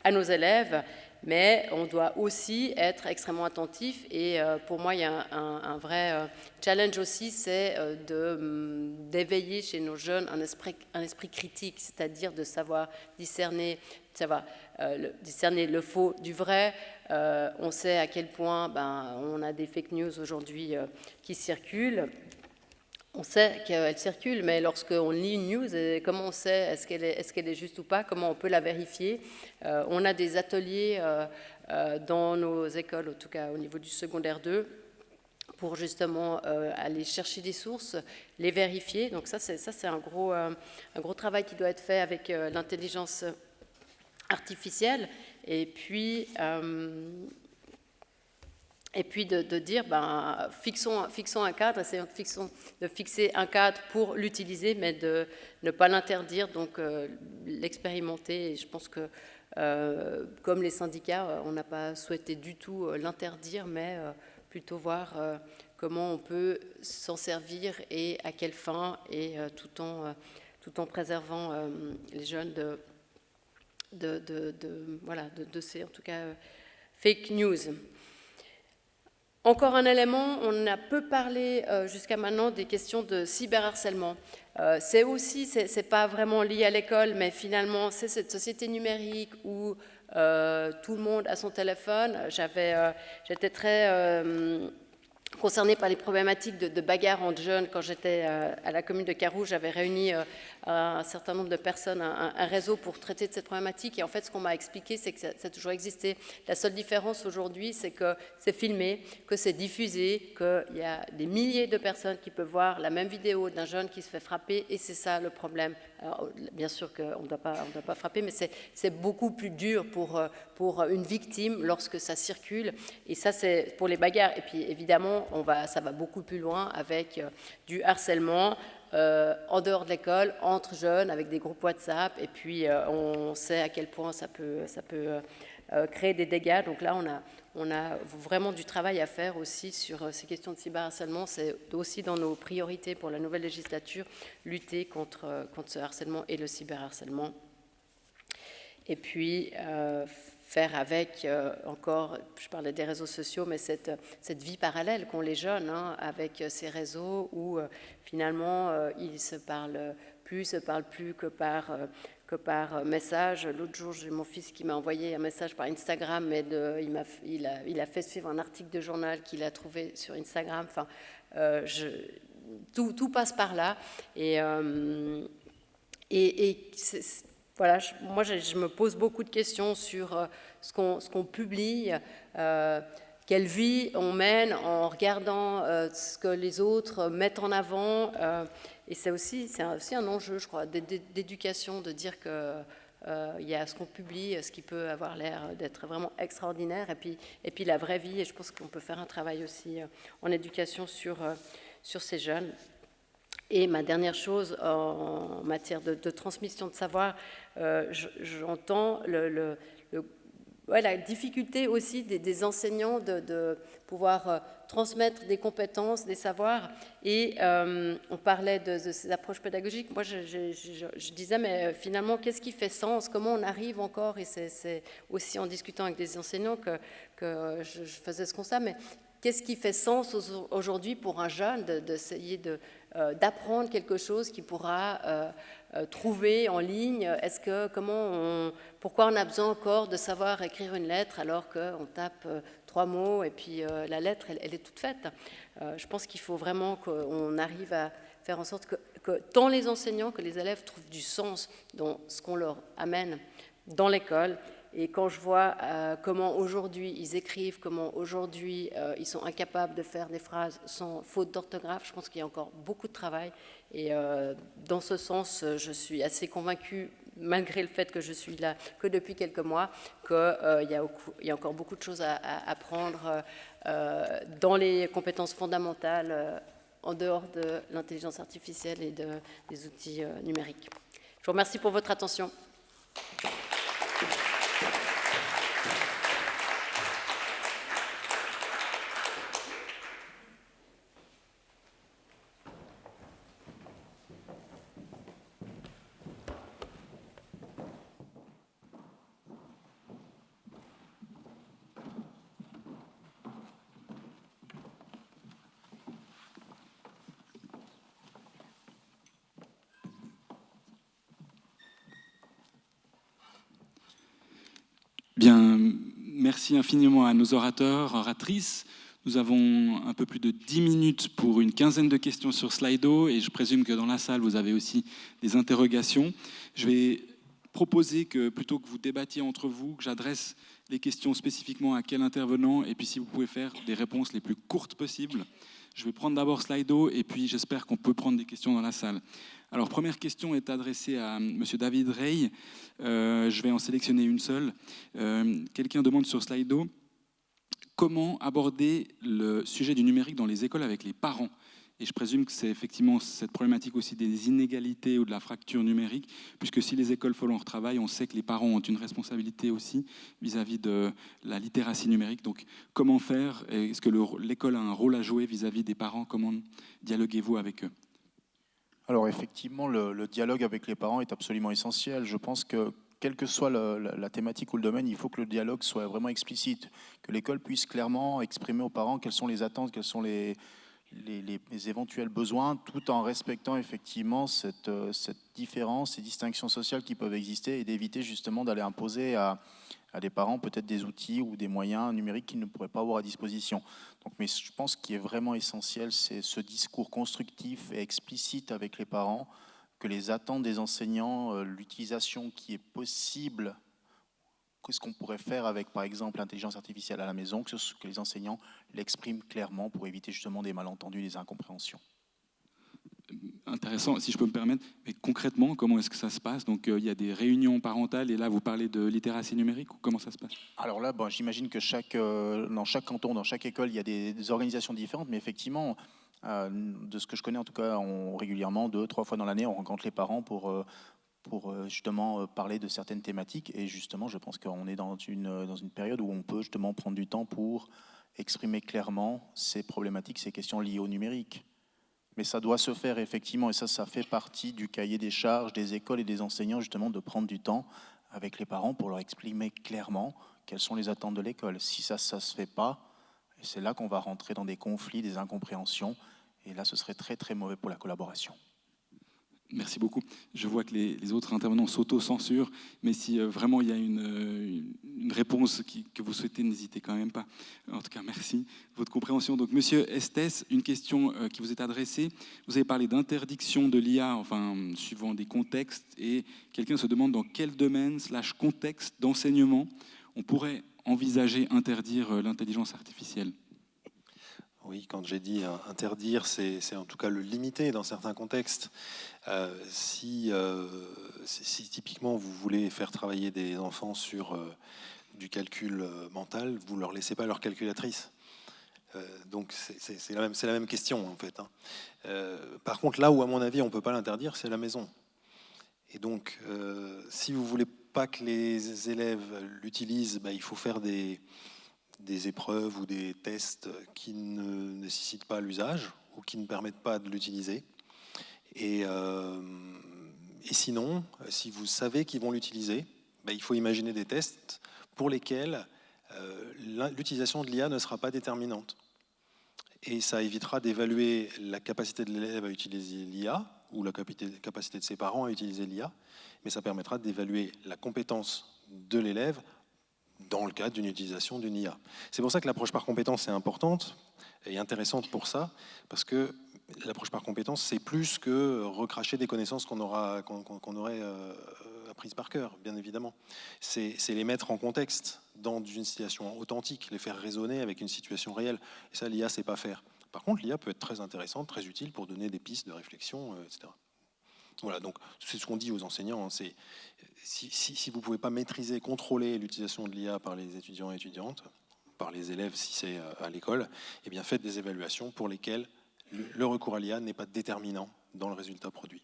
à nos élèves. mais on doit aussi être extrêmement attentif. Et pour moi, il y a un vrai challenge aussi, c'est d'éveiller chez nos jeunes un esprit critique, c'est-à-dire de savoir discerner le faux du vrai. On sait à quel point on a des fake news aujourd'hui qui circulent. On sait qu'elle circule, mais lorsqu'on lit une news, comment on sait est-ce qu'elle est juste ou pas, comment on peut la vérifier? On a des ateliers dans nos écoles, en tout cas au niveau du secondaire 2, pour justement aller chercher des sources, les vérifier. Donc ça c'est un gros travail qui doit être fait avec l'intelligence artificielle. Et puis de dire, fixons un cadre, essayons de fixer un cadre pour l'utiliser, mais de ne pas l'interdire, donc l'expérimenter. Et je pense que, comme les syndicats, on n'a pas souhaité du tout l'interdire, mais plutôt voir comment on peut s'en servir et à quelle fin, et tout en préservant les jeunes de ces, en tout cas, fake news. Encore un élément, on a peu parlé jusqu'à maintenant des questions de cyberharcèlement. C'est pas vraiment lié à l'école, mais finalement, c'est cette société numérique où tout le monde a son téléphone. J'étais très concernée par les problématiques de bagarres entre jeunes. Quand j'étais à la commune de Carouge, j'avais réuni un certain nombre de personnes, un réseau pour traiter de cette problématique. Et en fait, ce qu'on m'a expliqué, c'est que ça a toujours existé. La seule différence aujourd'hui, c'est que c'est filmé, que c'est diffusé, qu'il y a des milliers de personnes qui peuvent voir la même vidéo d'un jeune qui se fait frapper, et c'est ça le problème. Alors, bien sûr qu'on ne doit pas frapper, mais c'est beaucoup plus dur pour une victime lorsque ça circule. Et ça, c'est pour les bagarres. Et puis, évidemment, ça va beaucoup plus loin avec du harcèlement en dehors de l'école, entre jeunes, avec des groupes WhatsApp. Et puis, on sait à quel point ça peut créer des dégâts. Donc là, on a vraiment du travail à faire aussi sur ces questions de cyberharcèlement. C'est aussi dans nos priorités pour la nouvelle législature, lutter contre ce harcèlement et le cyberharcèlement. Et puis, faire avec, encore, je parlais des réseaux sociaux, mais cette vie parallèle qu'ont les jeunes, avec ces réseaux où finalement ils se parlent plus que par message. L'autre jour, j'ai mon fils qui m'a envoyé un message par Instagram, mais il a fait suivre un article de journal qu'il a trouvé sur Instagram. Enfin, tout passe par là. Voilà, moi, je me pose beaucoup de questions sur ce qu'on publie, quelle vie on mène en regardant ce que les autres mettent en avant. Et c'est aussi un enjeu, je crois, d'éducation, de dire qu'il y a ce qu'on publie, ce qui peut avoir l'air d'être vraiment extraordinaire, et puis la vraie vie. Et je pense qu'on peut faire un travail aussi en éducation sur ces jeunes. Et ma dernière chose en matière de transmission de savoir, j'entends la difficulté aussi des enseignants de pouvoir transmettre des compétences, des savoirs. Et on parlait de ces approches pédagogiques. Moi, je disais, mais finalement, qu'est-ce qui fait sens? Comment on arrive encore? Et c'est aussi en discutant avec des enseignants que je faisais ce constat. Mais qu'est-ce qui fait sens aujourd'hui pour un jeune d'essayer d'apprendre quelque chose qu'il pourra trouver en ligne? Pourquoi on a besoin encore de savoir écrire une lettre alors qu'on tape 3 mots et puis la lettre, elle est toute faite? Je pense qu'il faut vraiment qu'on arrive à faire en sorte que tant les enseignants que les élèves trouvent du sens dans ce qu'on leur amène dans l'école. Et quand je vois comment aujourd'hui ils écrivent, comment aujourd'hui ils sont incapables de faire des phrases sans faute d'orthographe, je pense qu'il y a encore beaucoup de travail. Et dans ce sens, je suis assez convaincue, malgré le fait que je suis là que depuis quelques mois, qu'il y a encore beaucoup de choses à apprendre dans les compétences fondamentales, en dehors de l'intelligence artificielle et des outils numériques. Je vous remercie pour votre attention. Bien, merci infiniment à nos orateurs, oratrices. Nous avons un peu plus de 10 minutes pour une quinzaine de questions sur Slido et je présume que dans la salle, vous avez aussi des interrogations. Je vais proposer que plutôt que vous débattiez entre vous, que j'adresse les questions spécifiquement à quel intervenant et puis si vous pouvez faire des réponses les plus courtes possibles. Je vais prendre d'abord Slido et puis j'espère qu'on peut prendre des questions dans la salle. Alors, première question est adressée à M. David Rey. Je vais en sélectionner une seule. Quelqu'un demande sur Slido comment aborder le sujet du numérique dans les écoles avec les parents. Et je présume que c'est effectivement cette problématique aussi des inégalités ou de la fracture numérique, puisque si les écoles font leur travail, on sait que les parents ont une responsabilité aussi vis-à-vis de la littératie numérique. Donc, comment faire? Est-ce que l'école a un rôle à jouer vis-à-vis des parents? Comment dialoguez-vous avec eux? Alors effectivement, le dialogue avec les parents est absolument essentiel. Je pense que quelle que soit la thématique ou le domaine, il faut que le dialogue soit vraiment explicite, que l'école puisse clairement exprimer aux parents quelles sont les attentes, quels sont les éventuels besoins, tout en respectant effectivement cette différence, ces distinctions sociales qui peuvent exister et d'éviter justement d'aller imposer à des parents peut-être des outils ou des moyens numériques qu'ils ne pourraient pas avoir à disposition. Donc, mais je pense qu'il est vraiment essentiel, c'est ce discours constructif et explicite avec les parents, que les attentes des enseignants, l'utilisation qui est possible, qu'est-ce qu'on pourrait faire avec, par exemple, l'intelligence artificielle à la maison, que les enseignants l'expriment clairement pour éviter justement des malentendus, des incompréhensions. Intéressant, si je peux me permettre. Mais concrètement, comment est-ce que ça se passe? Donc, il y a des réunions parentales et là, vous parlez de littératie numérique ou comment ça se passe? Alors là, bon, j'imagine que dans chaque canton, dans chaque école, il y a des organisations différentes, mais effectivement, de ce que je connais en tout cas, régulièrement, 2-3 fois dans l'année, on rencontre les parents pour justement parler de certaines thématiques. Et justement, je pense qu'on est dans une période où on peut justement prendre du temps pour exprimer clairement ces problématiques, ces questions liées au numérique. Mais ça doit se faire effectivement, et ça fait partie du cahier des charges des écoles et des enseignants, justement, de prendre du temps avec les parents pour leur exprimer clairement quelles sont les attentes de l'école. Si ça ne se fait pas, c'est là qu'on va rentrer dans des conflits, des incompréhensions, et là, ce serait très, très mauvais pour la collaboration. Merci beaucoup. Je vois que les autres intervenants s'auto-censurent, mais si vraiment il y a une réponse que vous souhaitez, n'hésitez quand même pas. En tout cas, merci de votre compréhension. Donc, Monsieur Estes, une question qui vous est adressée. Vous avez parlé d'interdiction de l'IA, enfin, suivant des contextes, et quelqu'un se demande dans quel domaine / contexte d'enseignement on pourrait envisager interdire l'intelligence artificielle. Oui, quand j'ai dit interdire, c'est en tout cas le limiter dans certains contextes. Si typiquement vous voulez faire travailler des enfants sur du calcul mental, vous ne leur laissez pas leur calculatrice. Donc c'est la même question en fait. Par contre, là où à mon avis on ne peut pas l'interdire, c'est la maison. Et donc si vous ne voulez pas que les élèves l'utilisent, il faut faire des épreuves ou des tests qui ne nécessitent pas l'usage ou qui ne permettent pas de l'utiliser. Et sinon, si vous savez qu'ils vont l'utiliser, il faut imaginer des tests pour lesquels l'utilisation de l'IA ne sera pas déterminante. Et ça évitera d'évaluer la capacité de l'élève à utiliser l'IA ou la capacité de ses parents à utiliser l'IA, mais ça permettra d'évaluer la compétence de l'élève dans le cadre d'une utilisation d'une IA. C'est pour ça que l'approche par compétence est importante et intéressante pour ça, parce que l'approche par compétence, c'est plus que recracher des connaissances qu'on aurait apprises par cœur, bien évidemment. C'est les mettre en contexte dans une situation authentique, les faire résonner avec une situation réelle. Et ça, l'IA ne sait pas faire. Par contre, l'IA peut être très intéressante, très utile pour donner des pistes de réflexion, etc. Voilà, donc c'est ce qu'on dit aux enseignants, c'est si vous ne pouvez pas maîtriser, contrôler l'utilisation de l'IA par les étudiants et étudiantes, par les élèves si c'est à l'école, eh bien faites des évaluations pour lesquelles le recours à l'IA n'est pas déterminant dans le résultat produit.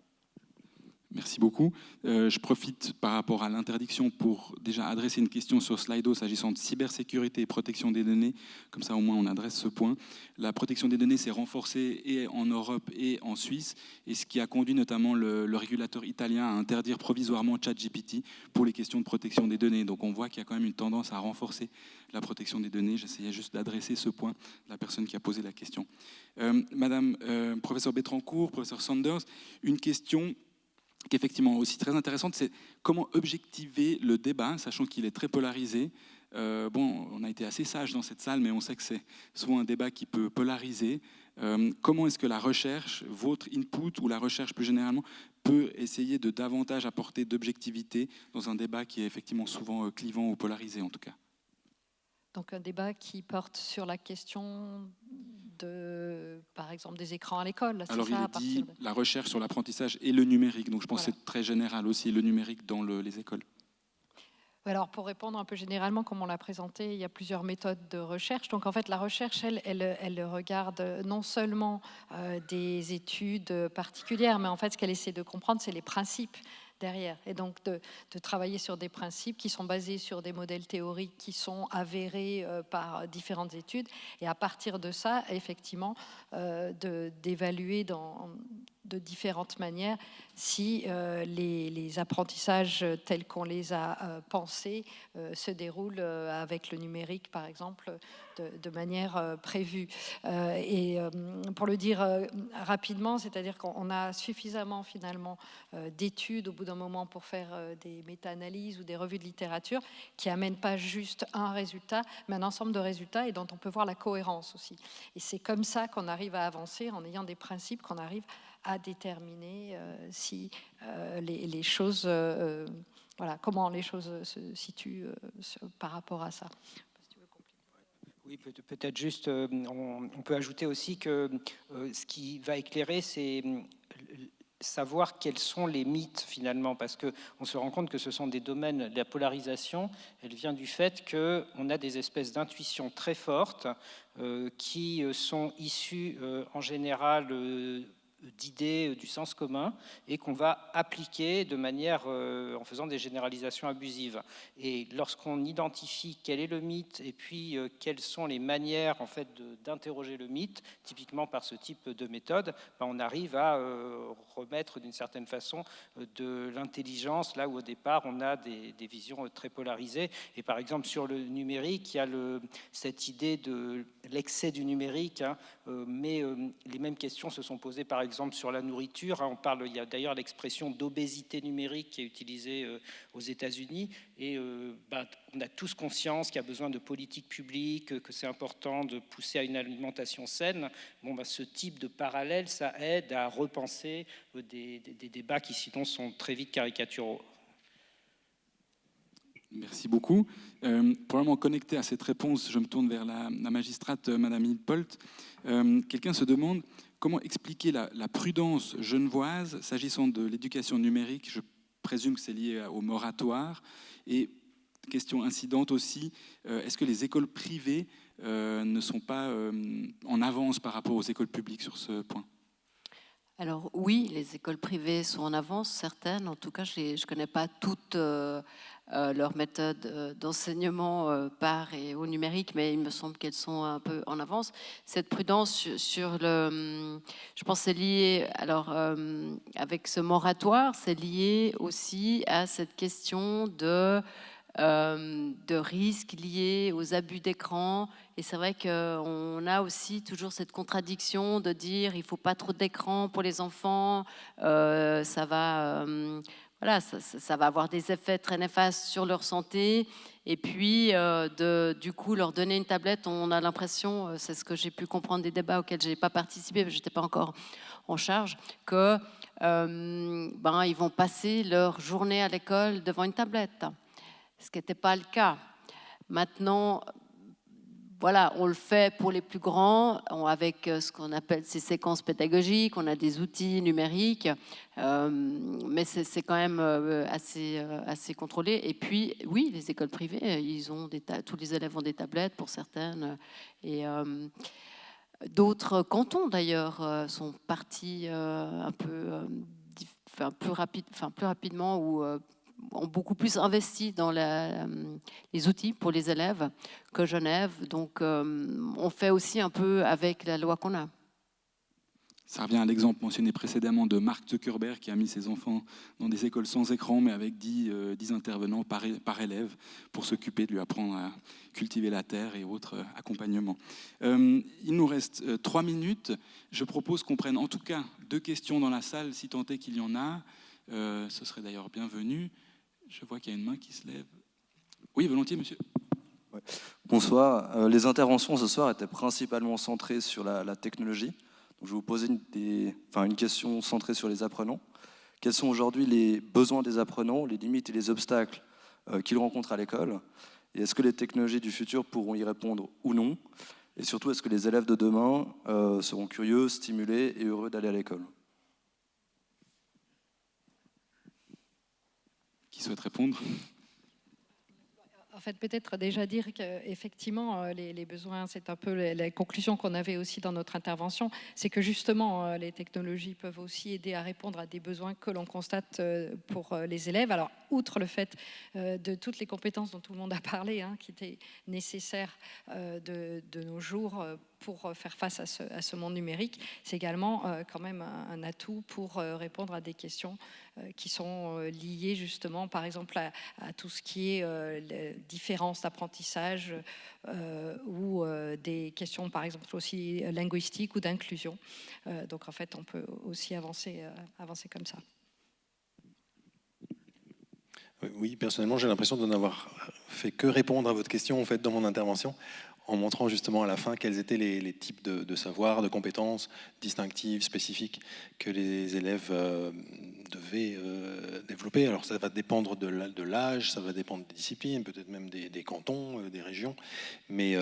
Merci beaucoup. Je profite par rapport à l'interdiction pour déjà adresser une question sur Slido s'agissant de cybersécurité et protection des données. Comme ça, au moins, on adresse ce point. La protection des données s'est renforcée et en Europe et en Suisse, et ce qui a conduit notamment le régulateur italien à interdire provisoirement ChatGPT pour les questions de protection des données. Donc on voit qu'il y a quand même une tendance à renforcer la protection des données. J'essayais juste d'adresser ce point à la personne qui a posé la question. Madame professeur Betrancourt, professeur Sanders, une question qui est effectivement aussi très intéressante, c'est comment objectiver le débat, sachant qu'il est très polarisé. On a été assez sage dans cette salle, mais on sait que c'est souvent un débat qui peut polariser. Comment est-ce que la recherche, votre input ou la recherche plus généralement, peut essayer de davantage apporter d'objectivité dans un débat qui est effectivement souvent clivant ou polarisé en tout cas? Donc un débat qui porte sur la question par exemple, des écrans à l'école. Alors il est dit la recherche sur l'apprentissage et le numérique, donc je pense que c'est très général aussi, le numérique dans les écoles. Alors pour répondre un peu généralement, comme on l'a présenté, il y a plusieurs méthodes de recherche. Donc en fait, la recherche, elle regarde non seulement des études particulières, mais en fait, ce qu'elle essaie de comprendre, c'est les principes derrière, et donc de travailler sur des principes qui sont basés sur des modèles théoriques qui sont avérés par différentes études, et à partir de ça, effectivement, d'évaluer de différentes manières si les apprentissages tels qu'on les a pensés se déroulent avec le numérique, par exemple, de manière prévue. Pour le dire rapidement, c'est-à-dire qu'on a suffisamment finalement d'études au bout d'un moment pour faire des méta-analyses ou des revues de littérature qui n'amènent pas juste un résultat, mais un ensemble de résultats et dont on peut voir la cohérence aussi. Et c'est comme ça qu'on arrive à avancer, en ayant des principes qu'on arrive à déterminer si les choses, comment les choses se situent par rapport à ça. Oui, peut-être juste, on peut ajouter aussi que ce qui va éclairer, c'est savoir quels sont les mythes finalement, parce qu'on se rend compte que ce sont des domaines, la polarisation, elle vient du fait qu'on a des espèces d'intuitions très fortes qui sont issues en général d'idées du sens commun et qu'on va appliquer de manière en faisant des généralisations abusives. Et lorsqu'on identifie quel est le mythe et puis quelles sont les manières en fait d'interroger le mythe, typiquement par ce type de méthode, on arrive à remettre d'une certaine façon de l'intelligence là où au départ on a des visions très polarisées. Et par exemple sur le numérique, il y a cette idée de l'excès du numérique, mais les mêmes questions se sont posées par exemple sur la nourriture. Il y a d'ailleurs l'expression d'obésité numérique qui est utilisée aux États-Unis, et on a tous conscience qu'il y a besoin de politiques publiques, que c'est important de pousser à une alimentation saine. Ce type de parallèle, ça aide à repenser des débats qui sinon sont très vite caricaturaux. Merci beaucoup. Probablement connecté à cette réponse, je me tourne vers la magistrate Madame Hilpolt. Quelqu'un se demande comment expliquer la prudence genevoise s'agissant de l'éducation numérique. Je présume que c'est lié au moratoire. Et question incidente aussi, est-ce que les écoles privées ne sont pas en avance par rapport aux écoles publiques sur ce point ? Alors oui, les écoles privées sont en avance, certaines. En tout cas, je ne connais pas toutes leurs méthodes d'enseignement par et au numérique, mais il me semble qu'elles sont un peu en avance. Cette prudence sur je pense que c'est lié, avec ce moratoire, c'est lié aussi à cette question de risques liés aux abus d'écran. Et c'est vrai qu'on a aussi toujours cette contradiction de dire il ne faut pas trop d'écran pour les enfants, ça va avoir des effets très néfastes sur leur santé. Et puis, du coup, leur donner une tablette, on a l'impression, c'est ce que j'ai pu comprendre des débats auxquels je n'ai pas participé, parce que je n'étais pas encore en charge, que ils vont passer leur journée à l'école devant une tablette. Ce qui n'était pas le cas. Maintenant, on le fait pour les plus grands, avec ce qu'on appelle ces séquences pédagogiques, on a des outils numériques, mais c'est quand même assez contrôlé. Et puis, oui, les écoles privées, tous les élèves ont des tablettes pour certaines, et d'autres cantons d'ailleurs sont partis plus rapidement ou ont beaucoup plus investi dans les outils pour les élèves que Genève. Donc, on fait aussi un peu avec la loi qu'on a. Ça revient à l'exemple mentionné précédemment de Mark Zuckerberg qui a mis ses enfants dans des écoles sans écran, mais avec 10 intervenants par élève pour s'occuper de lui apprendre à cultiver la terre et autres accompagnements. Il nous reste 3 minutes. Je propose qu'on prenne en tout cas 2 questions dans la salle, si tant est qu'il y en a. Ce serait d'ailleurs bienvenu. Je vois qu'il y a une main qui se lève. Oui, volontiers, monsieur. Ouais. Bonsoir. Les interventions ce soir étaient principalement centrées sur la technologie. Donc, je vais vous poser une question centrée sur les apprenants. Quels sont aujourd'hui les besoins des apprenants, les limites et les obstacles qu'ils rencontrent à l'école? Et est-ce que les technologies du futur pourront y répondre ou non? Et surtout, est-ce que les élèves de demain seront curieux, stimulés et heureux d'aller à l'école? Qui souhaite répondre? En fait, peut-être déjà dire qu'effectivement, les besoins, c'est un peu la conclusion qu'on avait aussi dans notre intervention, c'est que justement, les technologies peuvent aussi aider à répondre à des besoins que l'on constate pour les élèves. Alors, outre le fait de toutes les compétences dont tout le monde a parlé, qui étaient nécessaires de nos jours pour faire face à ce monde numérique, c'est également quand même un atout pour répondre à des questions qui sont liées justement, par exemple, à tout ce qui est différence d'apprentissage ou des questions, par exemple, aussi linguistiques ou d'inclusion. Donc, en fait, on peut aussi avancer comme ça. Oui, personnellement, j'ai l'impression de n'avoir fait que répondre à votre question en fait, dans mon intervention, en montrant justement à la fin quels étaient les types de savoirs, de compétences distinctives, spécifiques que les élèves devaient développer. Alors ça va dépendre de l'âge, ça va dépendre des disciplines, peut-être même des cantons, des régions, mais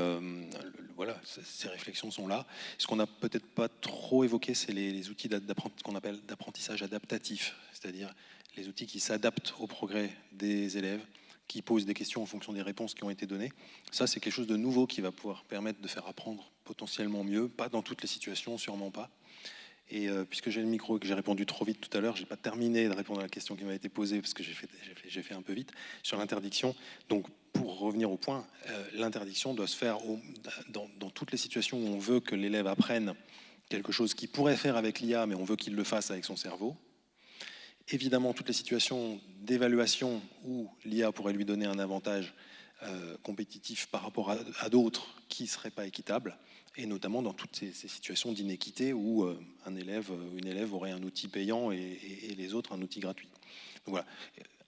voilà, ces réflexions sont là. Ce qu'on n'a peut-être pas trop évoqué, c'est les outils qu'on appelle d'apprentissage adaptatif, c'est-à-dire les outils qui s'adaptent au progrès des élèves, qui posent des questions en fonction des réponses qui ont été données. Ça, c'est quelque chose de nouveau qui va pouvoir permettre de faire apprendre potentiellement mieux, pas dans toutes les situations, sûrement pas. Et puisque j'ai le micro et que j'ai répondu trop vite tout à l'heure, je n'ai pas terminé de répondre à la question qui m'a été posée, parce que j'ai fait un peu vite, sur l'interdiction. Donc, pour revenir au point, l'interdiction doit se faire dans toutes les situations où on veut que l'élève apprenne quelque chose qu'il pourrait faire avec l'IA, mais on veut qu'il le fasse avec son cerveau. Évidemment, toutes les situations d'évaluation où l'IA pourrait lui donner un avantage compétitif par rapport à d'autres qui ne seraient pas équitables, et notamment dans toutes ces situations d'inéquité où un élève ou une élève aurait un outil payant et les autres un outil gratuit. Donc voilà.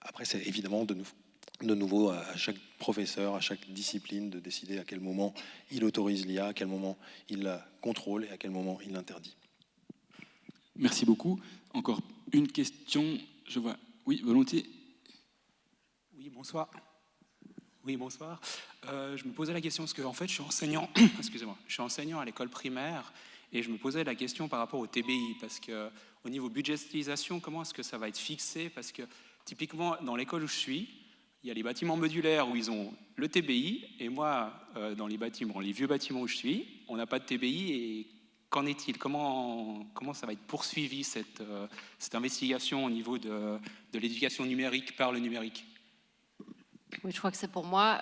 Après, c'est évidemment de nouveau à chaque professeur, à chaque discipline de décider à quel moment il autorise l'IA, à quel moment il la contrôle et à quel moment il l'interdit. Merci beaucoup. Encore une question, je vois. Oui, volontiers. Oui, bonsoir. Oui, bonsoir. Je me posais la question parce que en fait, je suis enseignant. Excusez-moi. Je suis enseignant à l'école primaire et je me posais la question par rapport au TBI parce que au niveau budgétisation, comment est-ce que ça va être fixé? Parce que typiquement dans l'école où je suis, il y a les bâtiments modulaires où ils ont le TBI et moi, dans les vieux bâtiments où je suis, on n'a pas de TBI et qu'en est-il? Comment ça va être poursuivi, cette investigation au niveau de l'éducation numérique par le numérique? Oui, je crois que c'est pour moi.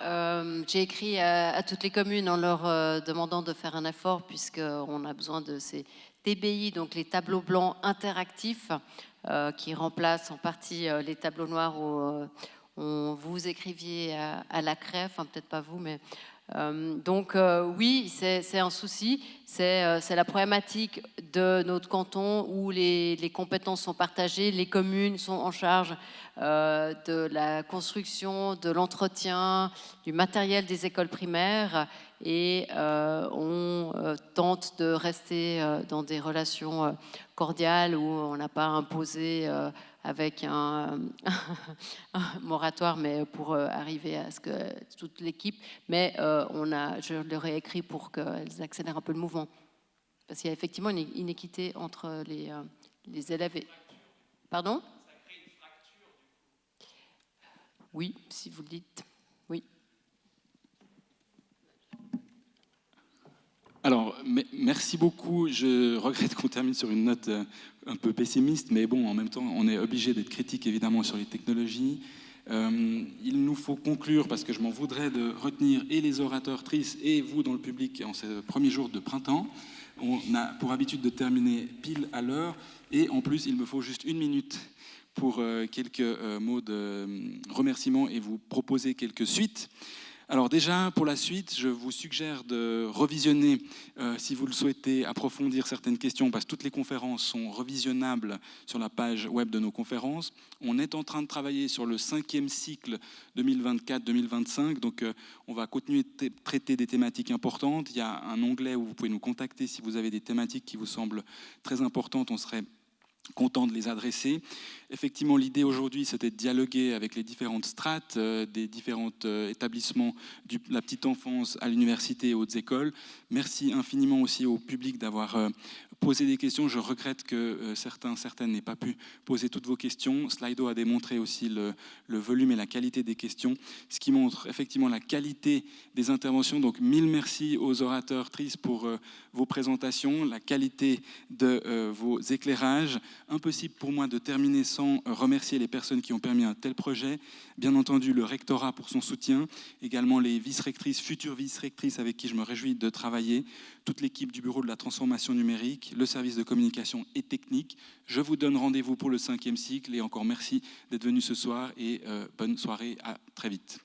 J'ai écrit à toutes les communes en leur demandant de faire un effort puisqu'on a besoin de ces TBI, donc les tableaux blancs interactifs, qui remplacent en partie les tableaux noirs où vous écriviez à la craie, enfin peut-être pas vous, mais... donc oui, c'est un souci, c'est la problématique de notre canton où les compétences sont partagées, les communes sont en charge de la construction, de l'entretien, du matériel des écoles primaires et on tente de rester dans des relations cordiales où on n'a pas imposé avec un moratoire, mais pour arriver à ce que toute l'équipe, mais je leur ai écrit pour qu'elles accélèrent un peu le mouvement. Parce qu'il y a effectivement une inéquité entre les élèves et... Pardon ? Ça crée une fracture, du coup. Oui, si vous le dites. Oui. Alors, merci beaucoup. Je regrette qu'on termine sur une note un peu pessimiste, mais bon, en même temps, on est obligé d'être critique, évidemment, sur les technologies. Il nous faut conclure, parce que je m'en voudrais de retenir et les oratrices et vous dans le public en ce premier jour de printemps. On a pour habitude de terminer pile à l'heure, et en plus, il me faut juste 1 minute pour quelques mots de remerciement et vous proposer quelques suites. Alors déjà, pour la suite, je vous suggère de revisionner, si vous le souhaitez, approfondir certaines questions, parce que toutes les conférences sont revisionnables sur la page web de nos conférences. On est en train de travailler sur le 5e cycle 2024-2025, donc on va continuer de traiter des thématiques importantes. Il y a un onglet où vous pouvez nous contacter si vous avez des thématiques qui vous semblent très importantes. On serait content de les adresser. Effectivement, l'idée aujourd'hui, c'était de dialoguer avec les différentes strates des différents établissements de la petite enfance à l'université et aux hautes écoles. Merci infiniment aussi au public d'avoir posé des questions. Je regrette que certaines n'aient pas pu poser toutes vos questions. Slido a démontré aussi le volume et la qualité des questions, ce qui montre effectivement la qualité des interventions. Donc, mille merci aux orateurs tristes pour vos présentations, la qualité de vos éclairages. Impossible pour moi de terminer sans remercier les personnes qui ont permis un tel projet. Bien entendu, le rectorat pour son soutien, également les vice-rectrices, futures vice-rectrices avec qui je me réjouis de travailler, toute l'équipe du Bureau de la transformation numérique, le service de communication et technique. Je vous donne rendez-vous pour le 5e cycle et encore merci d'être venus ce soir et bonne soirée, à très vite.